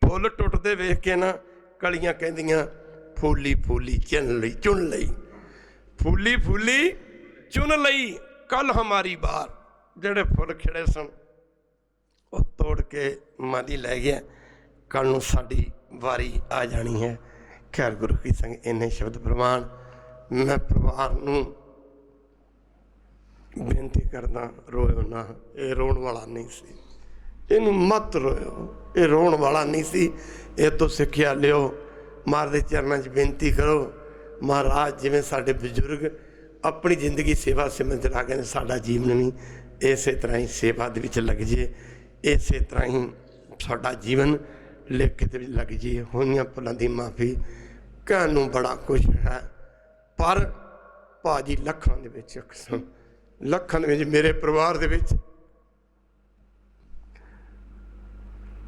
फुल टुटदे वेख के ना कलियां कहंदियां फूली फूली चुन लई, फूली फूली चुन लई कल हमारी बार। जिहड़े फुल खिड़े सन वो तोड़ के माली लै गया, कल नूं साडी वारी आ जानी है। खैर गुरु की संग इन्ने शब्द प्रमाण मैं परिवार नूं बेनती करदा, रोयो ना, ये रोण वाला नहीं सी, इनू मत रोयो, ये रोण वाला नहीं सी। ये तो सिक्ख्या लियो, महाराज दे चरणों च बेनती करो, महाराज जिवें साडे बजुर्ग अपनी जिंदगी सेवा सिमरन च ला के साडा जीवन भी इस तरह ही सेवा दे विच लग जे, इस तरह ही साडा जीवन लिख के लग जे। होइयां भुलां दी माफ़ी, कहण नूं बड़ा कुछ है, पर भाजी लखां दे विच अक्सर लखां दे विच मेरे परिवार दे विच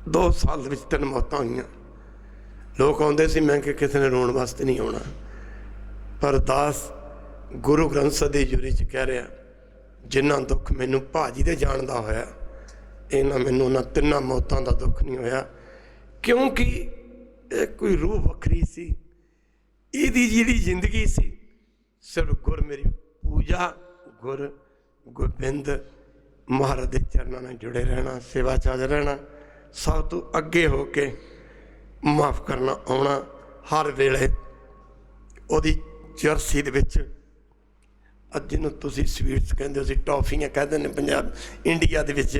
2 साल दे विच 3 मौतां होईयां। लोग आउंदे सी, मैं कि किसी ने रोण वास्ते नहीं आउणा, पर दास गुरु ग्रंथ साहिब दी हजूरी च कह रहा, जिन्ना दुख मैनू भाजी दे जाण दा होया, इन्ना मैनू उन्हां 3 मौतां दा दुख नहीं होया, क्योंकि ये कोई रूह वखरी सी। इहदी जिहड़ी जिंदगी सी सिर्फ गुर मेरी पूजा, गुर गोबिंद महाराज के चरणों में जुड़े रहना, सेवा चाज रहना, सब तो अगे हो के माफ़ करना आना, हर वेले ओदी जर्सी दे विच जिन्हों तुसीं स्वीट्स कहंदे हो, असीं टॉफियां कहते हैं पंजाब इंडिया दे विच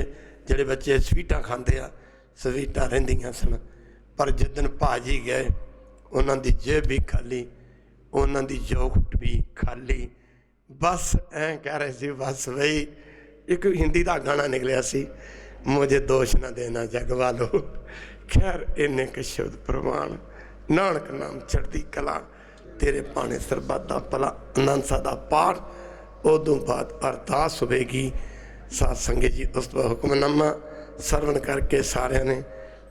जिहड़े बच्चे स्वीटां खांदे आ, स्वीटां रहिंदियां सन। पर जिदन भाजी गए उन्हां दी जेब भी खाली, उन्हां दी जोगट भी खाली। बस ऐ कह रहे सी, बस बई एक हिंदी का गाना निकलिया सी, मुझे दोष ना देना जग वालो। खैर इन्ने के शब्द प्रमाण, नानक नाम चढ़ती कला, तेरे पाने सरबत दा भला, आनंद सा दा पाठ। उदों बाद अरदास होगी। साध संगत जी उस पर हुक्मनामा सरवण करके सारिया ने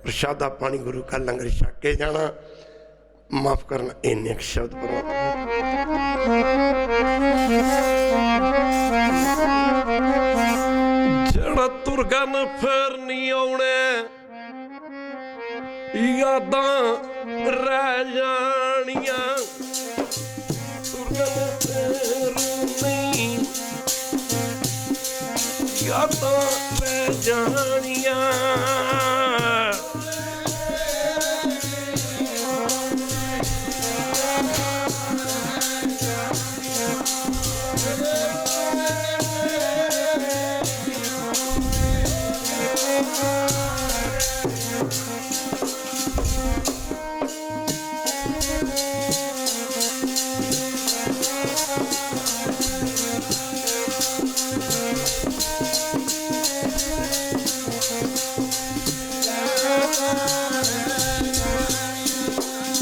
प्रशादा पानी गुरु का लंगर छक के जाना। माफ करना इन्ने के शब्द प्रमाण। जड़ा तुरगन फिर नहीं आने, यादां रह जानियां, तुरगन फिर नहीं, यादां रह जानियां।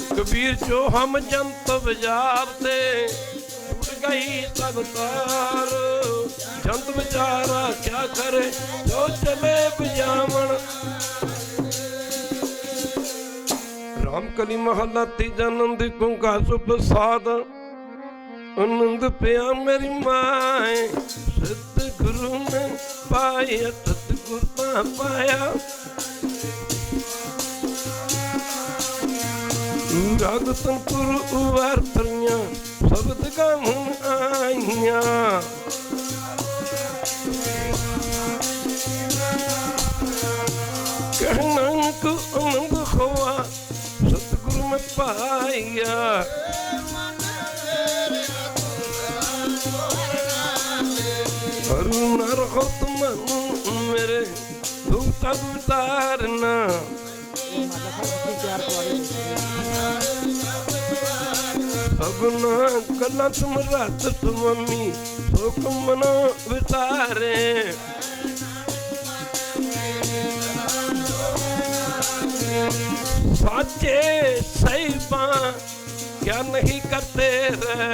कबीर जो हम जंत बजाते उठ गई सब तार, जंत बेचारा क्या करे जो चले बजावन। राम कली महला तीजा नंद कुंका सुप्रसाद, आनंद पिया मेरी माए, सिद्ध गुरु ने पाया सतगुरु पाया। राग तंपुर उवार तरियां शब्द गावन आइयां। कह नानक आनंद होआ सतगुरु में पाया। अरु नर हो तुम मेरे दुख सब उतारना। सगुना कला तुम रात तुम मम्मी शोक मनो वितारे। साचे सही पा क्या नहीं करते रे।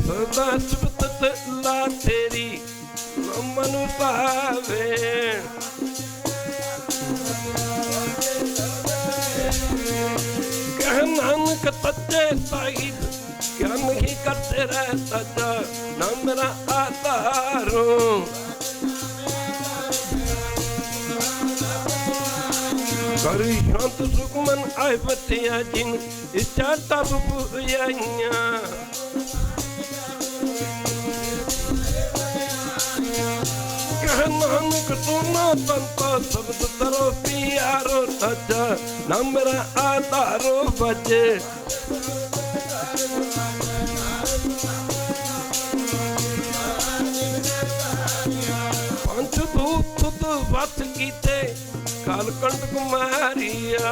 सदा सुबत ला तेरी मन पावे। कह नानक सच्चे साहिब क्या नहीं करते रहता जा, ना मेरा आधारो। करी शांत सुखमन आए बतिया जिन इच्छा तब बुझाइया। कह नानक सुनो संतो शब्द तरो पियारो सच्चा, ना मेरा आधारो बजे। पंचभूत तो वत कीते कालकंठ कुमारिया।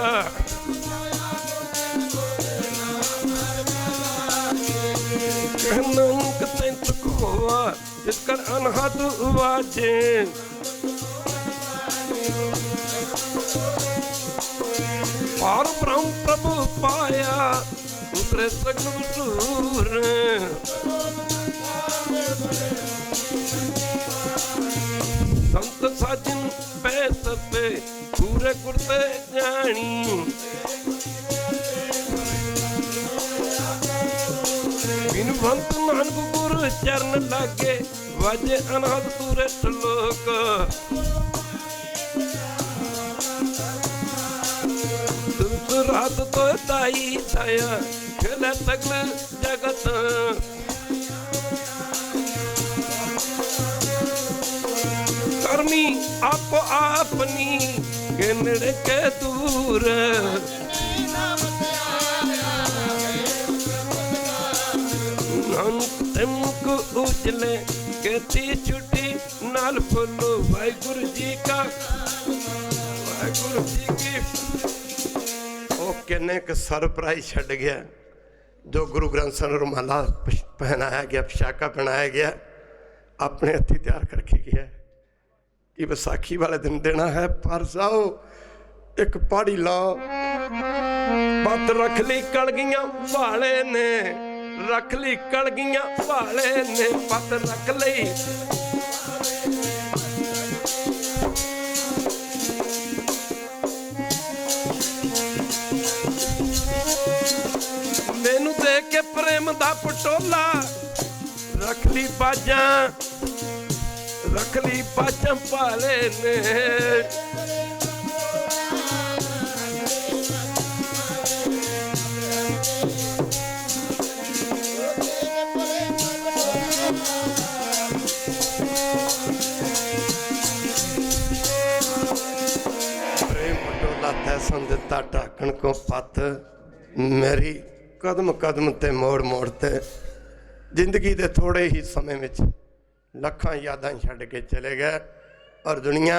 जिस कर अनहद वाजे और ब्रह्म प्रभु पाया उतरे सगल सूर संत साजन पैसे पूरे कुर्ते जानी बिनवंत नानक गुरु चरण लागे वाजे अनहद तूरे लोक रात तो ताई दया खेले सगल जगत करनी आपो अपनी के नेड़े के दूर मुख उजले कहती छुट्टी नाल फुलो वाहिगुरु जी का वाहिगुरु जी की किन्ने क सरप्राइज छड़ गया जो गुरु ग्रंथ साहिब रुमाला पहनाया गया, पोशाका पहनाया गया, अपने हथी तैयार करके गया कि विसाखी वाले दिन देना है। पर जाओ एक पहाड़ी लाओ पत रख ली कलगियां वाले ने, रख ली कलगियां वाले ने पत रख ली मैनू दे के प्रेम दा पटोला रख ली बाजा पाले ने प्रेम पटोला तैसन दिता ढाकण को पत मेरी कदम कदम ते मोड़ मोड़ ते जिंदगी दे थोड़े ही समय में लखां यादां छड्ड के चले गए और दुनिया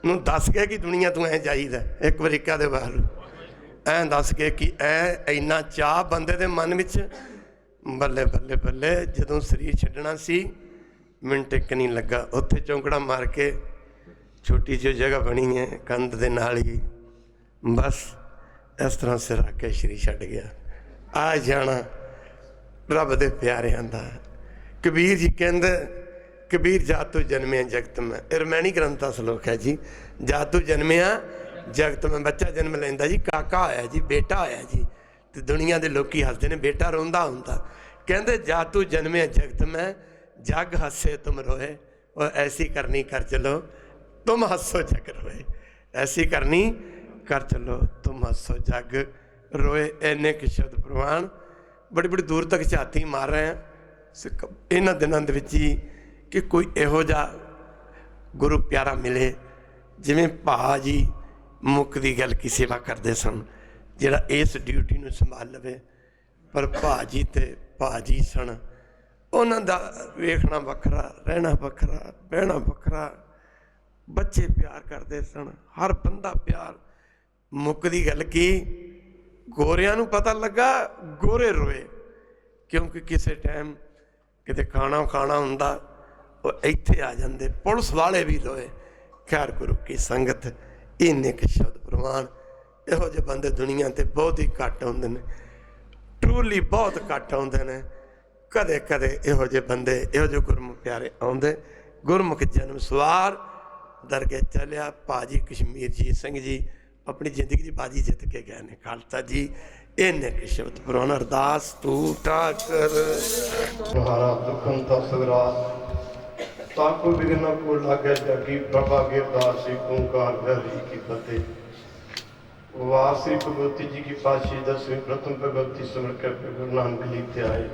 नूं दस गए कि दुनिया तू ऐ जाईदा एक अमरीका दे बाहर ऐ दस के कि ऐ इन्ना चाह बंदे दे मन विच बल्ले बल्ले बल्ले जदों शरीर छड्डना सी मिंट एक नहीं लगा उत्थे चौंकड़ा मार के छोटी जी जगह बनी है कंध दे नाल ही बस इस तरह से रख के शरीर छड्ड गया। आ जाना रब दे प्यारिआं दा। कबीर जी कहंदे कबीर जातू जन्मिया जगत में, इरमैनी ग्रंथ का श्लोक है जी। जातू जन्मिया जगत में, बच्चा जन्म लेंदा जी, काका होया जी, बेटा होया जी, तो दुनिया के लोग हसते ने बेटा रोंदा हुंदा। कहंदे जातू जन्मिया जगत में जग हसे तुम रोए और ऐसी करनी कर चलो तुम हसो जग रोए, ऐसी करनी कर चलो तुम हसो जग रोए। इन्ने कि शब्द प्रवान बड़ी बड़ी दूर तक झाती मार रहे हैं इन्हां दिनां दे विच ही कि कोई इहो जिहा गुरु प्यारा मिले जिवें भा जी मुख दी गल की सेवा करते सन जिहड़ा इस ड्यूटी नूं संभाल लवे। पर भाजी ते भाजी सन उन्हां दा वेखना वखरा, रहना वखरा, बहना वखरा, बच्चे प्यार करते सन, हर बंदा प्यार। मुख दी गल की गोरियां नूं पता लगा गोरे रोए क्योंकि किसी टाइम किते खाना खाना हुंदा वो इत्थे आ जाते, पुलिस वाले भी रोए। खैर गुरु की संगत इन्ने के शब्द प्रवान इहो जे बंदे दुनिया ते बहुत ही घट आउंदे ने, ट्रूली बहुत घट आउंदे ने। कदे कदे इहो जे बंदे इहो जे गुरमुख प्यारे आउंदे। गुरमुख जन्म सवार दरगे चलिया भाजी कश्मीर जी सिंह जी अपनी जिंदगी की बाजी जित के गए ने। खालसा जी इन्ने के शब्द प्रवान अरदास तू ठाकर तुम्हारा दुखन तसगरात ताको बिगन को लागे जगी प्रभा गिरदासी ओंकार हरि की फतेह। वासी भगवती जी की पाशी दसवीं प्रथम भगवती सुमर के गुरु नानक लीते आए।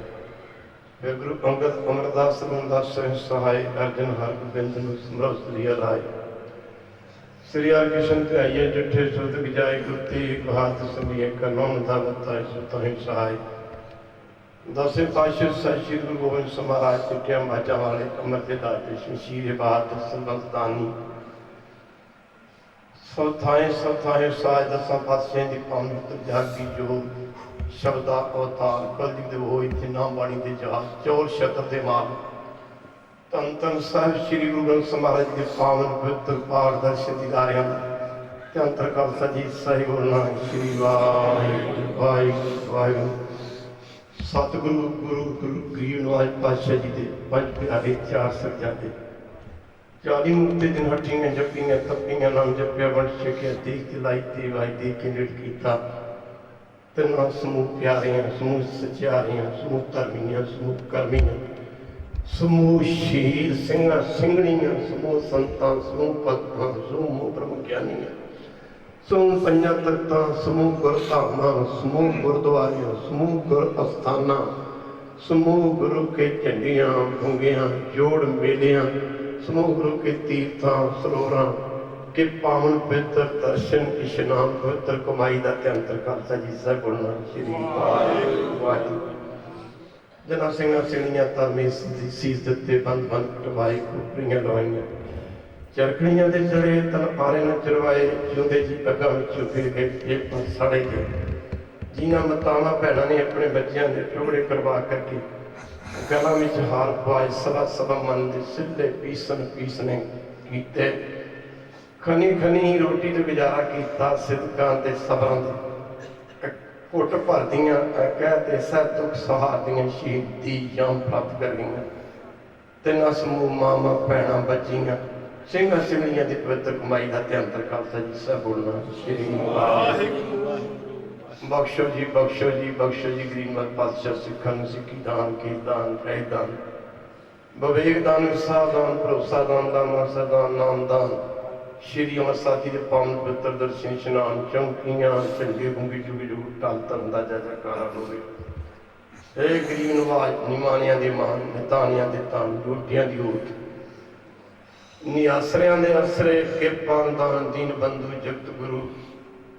फिर गुरु अंगद अमरदास रमदास सहाय अर्जन हर गोबिंद समरस लिया लाए। श्री हरिकृष्ण ते आइए जठे सुत गजाए गुप्ती हाथ संगिए कनौन धावता सुताहि सहाय। दसवें पातशाह सत श्री गुरु गोबिंद सिंह महाराज कुटिया माचा वाले कमर के दाते शमशीर बहादुर संबंधदानी सब थाए साज दसा पातशाह की पावन जागी जो शब्दा अवतार कलयुग दे होई थे नाम बाणी दे जहाज चौल शतर दे माल ਧੰਨ ਧੰਨ ਸਾਹਿਬ ਸ੍ਰੀ ਗੁਰੂ ਗ੍ਰੰਥ ਸਾਹਿਬ ਮਹਾਰਾਜ ਦੇ ਪਾਵਨ ਪਵਿੱਤਰ ਪਾਠ ਦਰਸ਼ਨ ਦੀਦਾਰਿਆਂ ਦਾ ਤੇ ਅੰਤਰ ਖਾਲਸਾ ਜੀ ਸਾਹਿਬ ਬੋਲਣਾ ਸ੍ਰੀ ਵਾਹਿਗੁਰੂ ਵਾਹਿਗੁਰੂ ਵਾਹਿਗੁਰੂ। ਸਤਿਗੁਰੂ ਗੁਰੂ ਗਰੀਬ ਨਿਵਾਜ ਪਾਤਸ਼ਾਹ ਜੀ ਦੇ ਪੰਜ ਪਿਆਰੇ ਚਾਰ ਸਾਹਿਬਜ਼ਾਦੇ 40 ਮੁਕਤੇ ਦਿਨ ਹੱਟੀਆਂ ਜੱਪੀਆਂ ਤੱਪੀਆਂ ਨਾਮ ਜਪਿਆ ਵੰਡ ਛਕਿਆ ਦੇਖ ਕੇ ਲਾਈ ਤੇ ਵਾਈ ਦੇ ਕੇ ਨਿੜ ਕੀਤਾ ਤਿੰਨਾਂ ਸਮੂਹ ਪਿਆਰਿਆਂ ਸਮੂਹ ਸਚਿਆਰਿਆਂ ਸਮੂਹ ਧਰਮੀਆਂ ਸਮੂਹ ਕਰਮੀਆਂ ਸਮੂਹ ਸ਼ਹੀਦ ਸਿੰਘਾਂ ਸਿੰਘਣੀਆਂ ਸਮੂਹ ਸੰਤਾਂ ਸਮੂਹ ਭਗਤਾਂ ਸਮੂਹ ਬ੍ਰਹਮ ਗਿਆਨੀਆਂ ਸਮੂਹ ਪੰਜਾਂ ਤਖਤਾਂ ਸਮੂਹ ਗੁਰਧਾਮਾਂ ਸਮੂਹ ਗੁਰਦੁਆਰਿਆਂ ਸਮੂਹ ਗੁਰ ਅਸਥਾਨਾਂ ਸਮੂਹ ਗੁਰੂ ਕੇ ਝੰਡੀਆਂ ਭੁੰਗਿਆਂ ਜੋੜ ਮੇਲਿਆਂ ਸਮੂਹ ਗੁਰੂ ਕੇ ਤੀਰਥਾਂ ਸਰੋਵਰਾਂ के पावन पवित्र दर्शन इशनान पवित्र कमाई का ते अंतर खालसा जी ਸਾਹਿਬ बोलना श्री वाहिगुरू। जना सिंह सिणियां धर्मी सीस दिते बंद बंद कटवाए कुपड़ियां लवाइयां चरखड़ियां दे चढ़े तन पारे न चरवाए जिंदे जी अगा विचों फिर गए जेब पर सड़े गए जिन्हां मातावां भैणां ने अपने बच्चों के टुकड़े करवा करके गलों में हार पवाए सवा सवा मन दे सिले पीसन पीसने कीते खनी खनी रोटी तो गुजारा किया सिदकां ते सबरां दे घुट भरदियां कहते सह दुख सहारदियां शहीदी जाम प्राप्त कर गईयां तिन्हां समूह मावां भैणां बच्चियां ਸਿੰਘਾਂ ਸਿੰਘਣੀਆਂ ਦੀ पवित्र कमाई का ते अंतर खालसा जी ਸਾਹਿਬ बोलना श्री वाहिगुरू। बख्शो जी बख्शो जी बख्शो जी गरीब पातशाह सिखां नूं सिੱਖੀ दान कीर्तन फैदान विवेक दान विसाह दान भरोसा दान दामासा दान नाम दान श्री अमरसार जी के पावन पवित्र दर्शन इशनान चौंकियां झंडे गुंगी जुग जुग टल धर्म का जय जयकारा होवे। हे गरीब नवाज निमानियां दे मान नितानियां दे तान योगियां दी ओट निआसरियां दे आसरे किरपान दान दीन बंधु जगत गुरु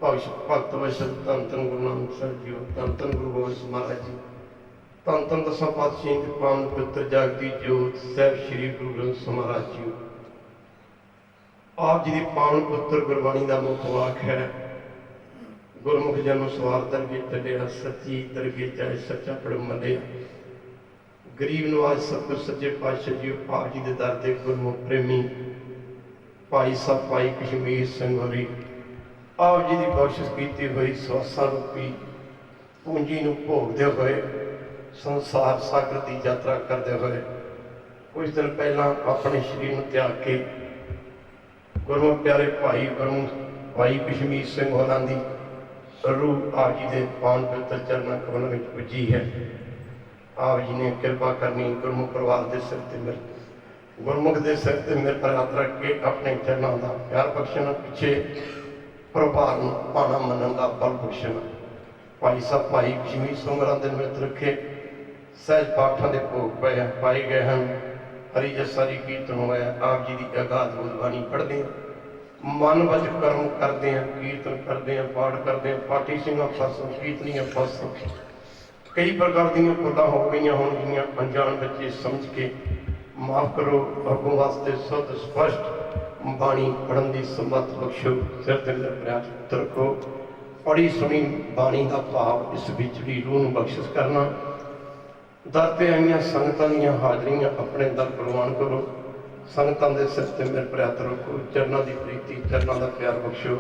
भगत वशल धन धन गुरु नानक साहिब जी धन धन गुरु गोबिंद सिंह महाराज जी धन धन दसां पातशाही के पावन पवित्र जागती जोत साहिब श्री गुरु ग्रंथ साहिब महाराज जी आप जी की पावन पुत्र गुरबाणी का मुख वाक है गुरमुख जन्म सवार दरगे चलिया सच्ची दरगे चाहे सच्चा पढ़ मलिया गरीब नवाज सतगुर सच्चे पातशाह जी आप जी के दर से गुरमुख प्रेमी भाई साहब भाई कश्मीर सिंह होरी आप जी की बख्शिश की हुई स्वासा रूपी पूंजी को भोगते हुए संसार सागर की यात्रा करते हुए कुछ दिन पहला अपने शरीर में त्याग के गुरमुख प्यारे भाई गुरमुख भाई कश्मीर सिंह होरां दी रूह आप जी के पावन पवित्र चरणों कमलों में पुजी है। आप जी ने कृपा करनी गुरमुख परिवार के सिर ते मेरे गुरमुख के सिर ते मेरे पर हाथ रख के अपने चरणों का प्यार बख्शना पिछे प्रभार पाना मनन का बल बख्शना भाई साहब भाई कश्मीर सिंह होरां दे निमित्त रखे सहज पाठां के भोग पाए गए हैं हरी जसारी कीर्तन होया आप जी की अगाध गुरबाणी पढ़ते हैं मन वच कर्म करते हैं कीर्तन करते हैं पाठ करते हैं पाठी सिंह पासों कीर्तनियां पासों कई प्रकार दी भुलां हो गई होंगियां अनजान बच्चे समझ के माफ करो अगों वास्ते शुद्ध स्पष्ट बाणी पढ़न की समर्थ बख्शो सिर ते प्रयास रखो पढ़ी सुनी बाणी का भाव इस विचड़ी रूह नूं बख्शिश करना दर पे आईयां संगतां दीयां हाजरियां अपने दर प्रवान करो संगतां दे सिर ते मेरे पर हत्थ रखो चरनां दी प्रीति चरनां दा प्यार बख्शो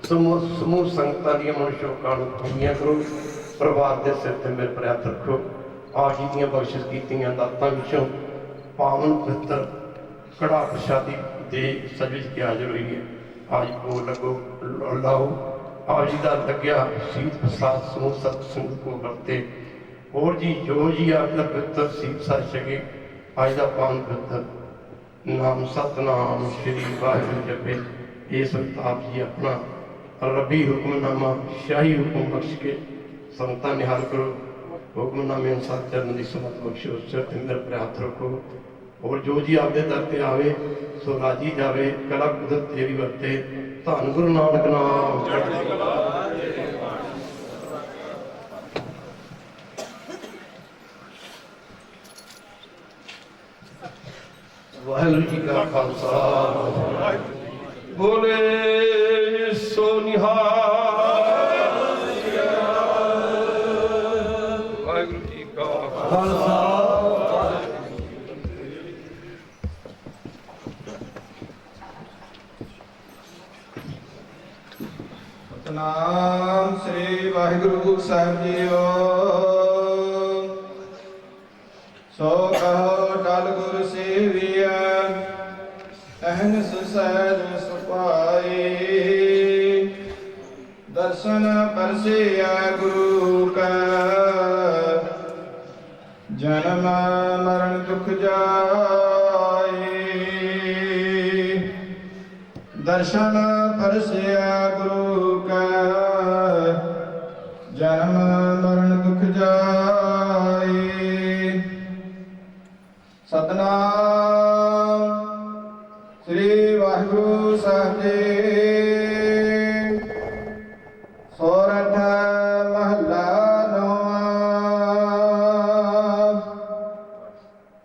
समूह समूह संगतां दीयां मनशोकां नूं पूरीआं करो परिवार दे सिर ते मेरे पर हत्थ रखो आप जी दीयां बख्शिश कीतियां दातां विचों पावन पवित्र कड़ा प्रशादी दे सज के हाजिर होई है आज भोग लगो लाओ आप जी का लग्या शीत प्रसाद समूह सत्संग को वरते और जी जो जी आपका पवित्र सीप सा छके आज का पावन पवित्र नाम सतनाम श्री वाहिगुरू जपे इस वक्त आप जी अपना रबी हुक्मनामा शाही हुक्म बख्श के संगतां निहाल करो हुक्मनामे अनुसार चरण की समत बख्शो सिर ते मेरे पर हाथ रखो और जो जी आपके दर ते आवे सो राजी जावे कला कुदरत तेरी वरते धन गुरु नानक नाम वाहिगुरू जी का खालसा बोले सो निहाल वाहिगुरू जी का खालसा ਸਤਨਾਮ ਸ੍ਰੀ ਵਾਹਿਗੁਰੂ ਸਾਹਿਬ ਜੀਓ। ਸੋ ਕਹੋ ਟਲ ਗੁਰ ਸੇਵੀਐ, ਅਹਨਿਸ ਸਹਿਜ ਸੁਭਾਈ। ਦਰਸ਼ਨ ਪਰਸੇਐ ਗੁਰੂ ਕਾ, ਜਨਮ ਮਰਨ ਦੁਖ ਜਾਈ। ਦਰਸ਼ਨ ਪਰਸੇਐ ਗੁਰੂ ਕਾ, ਜਨਮ ਮਰਨ ਦੁਖ ਜਾਈ। ਸਤਨਾਮ ਸ੍ਰੀ ਵਾਹਿਗੁਰੂ ਸਾਹਿਬ ਜੀ। ਸੋਰਠ ਮਹੱਲਾ ਨੌਵਾਂ।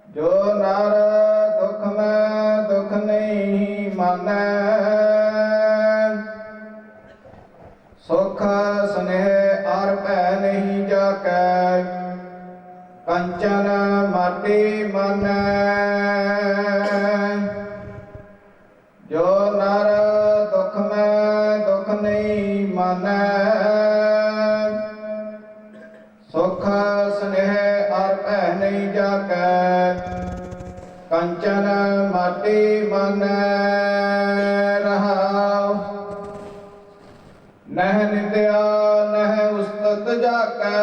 ਜੋ ਨਰ ਦੁਖ ਮੈਂ ਦੁਖ ਨਹੀਂ ਮਾਨੈ, ਸੁਖ ਸਨੇਹ ਅਰ ਭੈ ਨਹੀਂ ਜਾਕੈ। ਕੰਚਨ ਮਾਟੀ ਮਾਨੈ, ਜੋ ਨਰ ਦੁਖ ਮੈਂ ਦੁਖ ਨਹੀਂ ਮਾਨੈ। ਸੁਖ ਸਨੇਹ ਅਰ ਭੈ ਨਹੀਂ ਜਾਕੈ। ਕੰਚਨ ਮਾਟੀ ਮਾਨੈ। ਰਹਾਉ ਨਹਿ ਨਿੰਦਿਆ ਨਹਿ ਉਸਤਤ ਜਾਕੈ।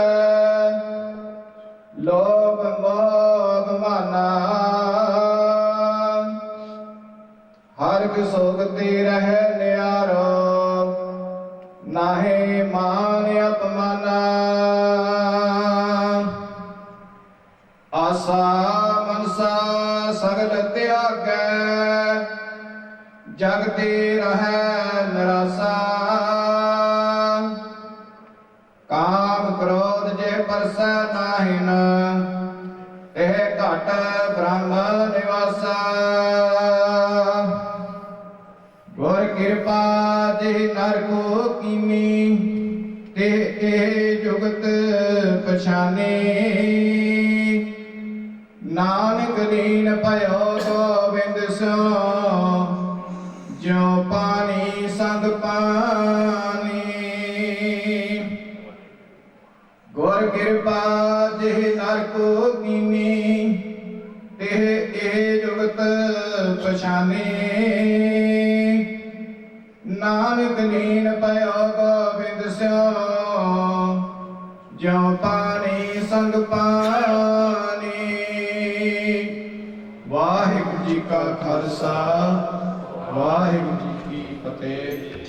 ਲੋਭ ਮੋਹ ਮਾਨਾ, ਹਰ ਕੀ ਸੋਗਤੀ ਰਹਿ ਨਿਆਰੋ। ਨਾਹੀ ਮਾਨ ਅਪਮਾਨਾ, ਆਸਾ ਮਨਸਾ ਸਗਲ ਤਿਆਗੈ। ਜਗਤੀ ਰਹਿ ਨਿਰਾਸਾ, ਕਾਮ ਕ੍ਰੋਧ ਜੇ ਪਰਸੈ ਨਾਹਿਨ। ਇਹ ਘਟ ਬ੍ਰਹਮ ਨਿਵਾਸਾ, ਗੁਰ ਕਿਰਪਾ ਜਿ ਨਰ ਕੋ ਕੀਨੀ। ਤੇ ਇਹ ਜੁਗਤ ਪਛਾਨੇ, ਨਾਨਕ ਲੀਨ ਭਇਓ ਗੋਬਿੰਦ ਸਿਉ। ਜਿਉ ਪਾਣੀ ਸੰਗ ਪਾਣੀ, ਗੁਰ ਕਿਰਪਾ ਜਿ ਨਰ ਕੋ ਕੀਨੀ। ਤੇ ਇਹ ਜੁਗਤ ਪਛਾਨੇ, ਨਾਨਕ ਲੀਨ ਭਇਓ ਗੋਬਿੰਦ ਸਿਉ। ਜਿਉ ਪਾਣੀ ਸੰਗ ਪਾਣੀ। ਵਾਹਿਗੁਰੂ ਜੀ ਕਾ ਖਾਲਸਾ, ਵਾਹਿਗੁਰੂ ਜੀ ਕੀ ਫਤਿਹ।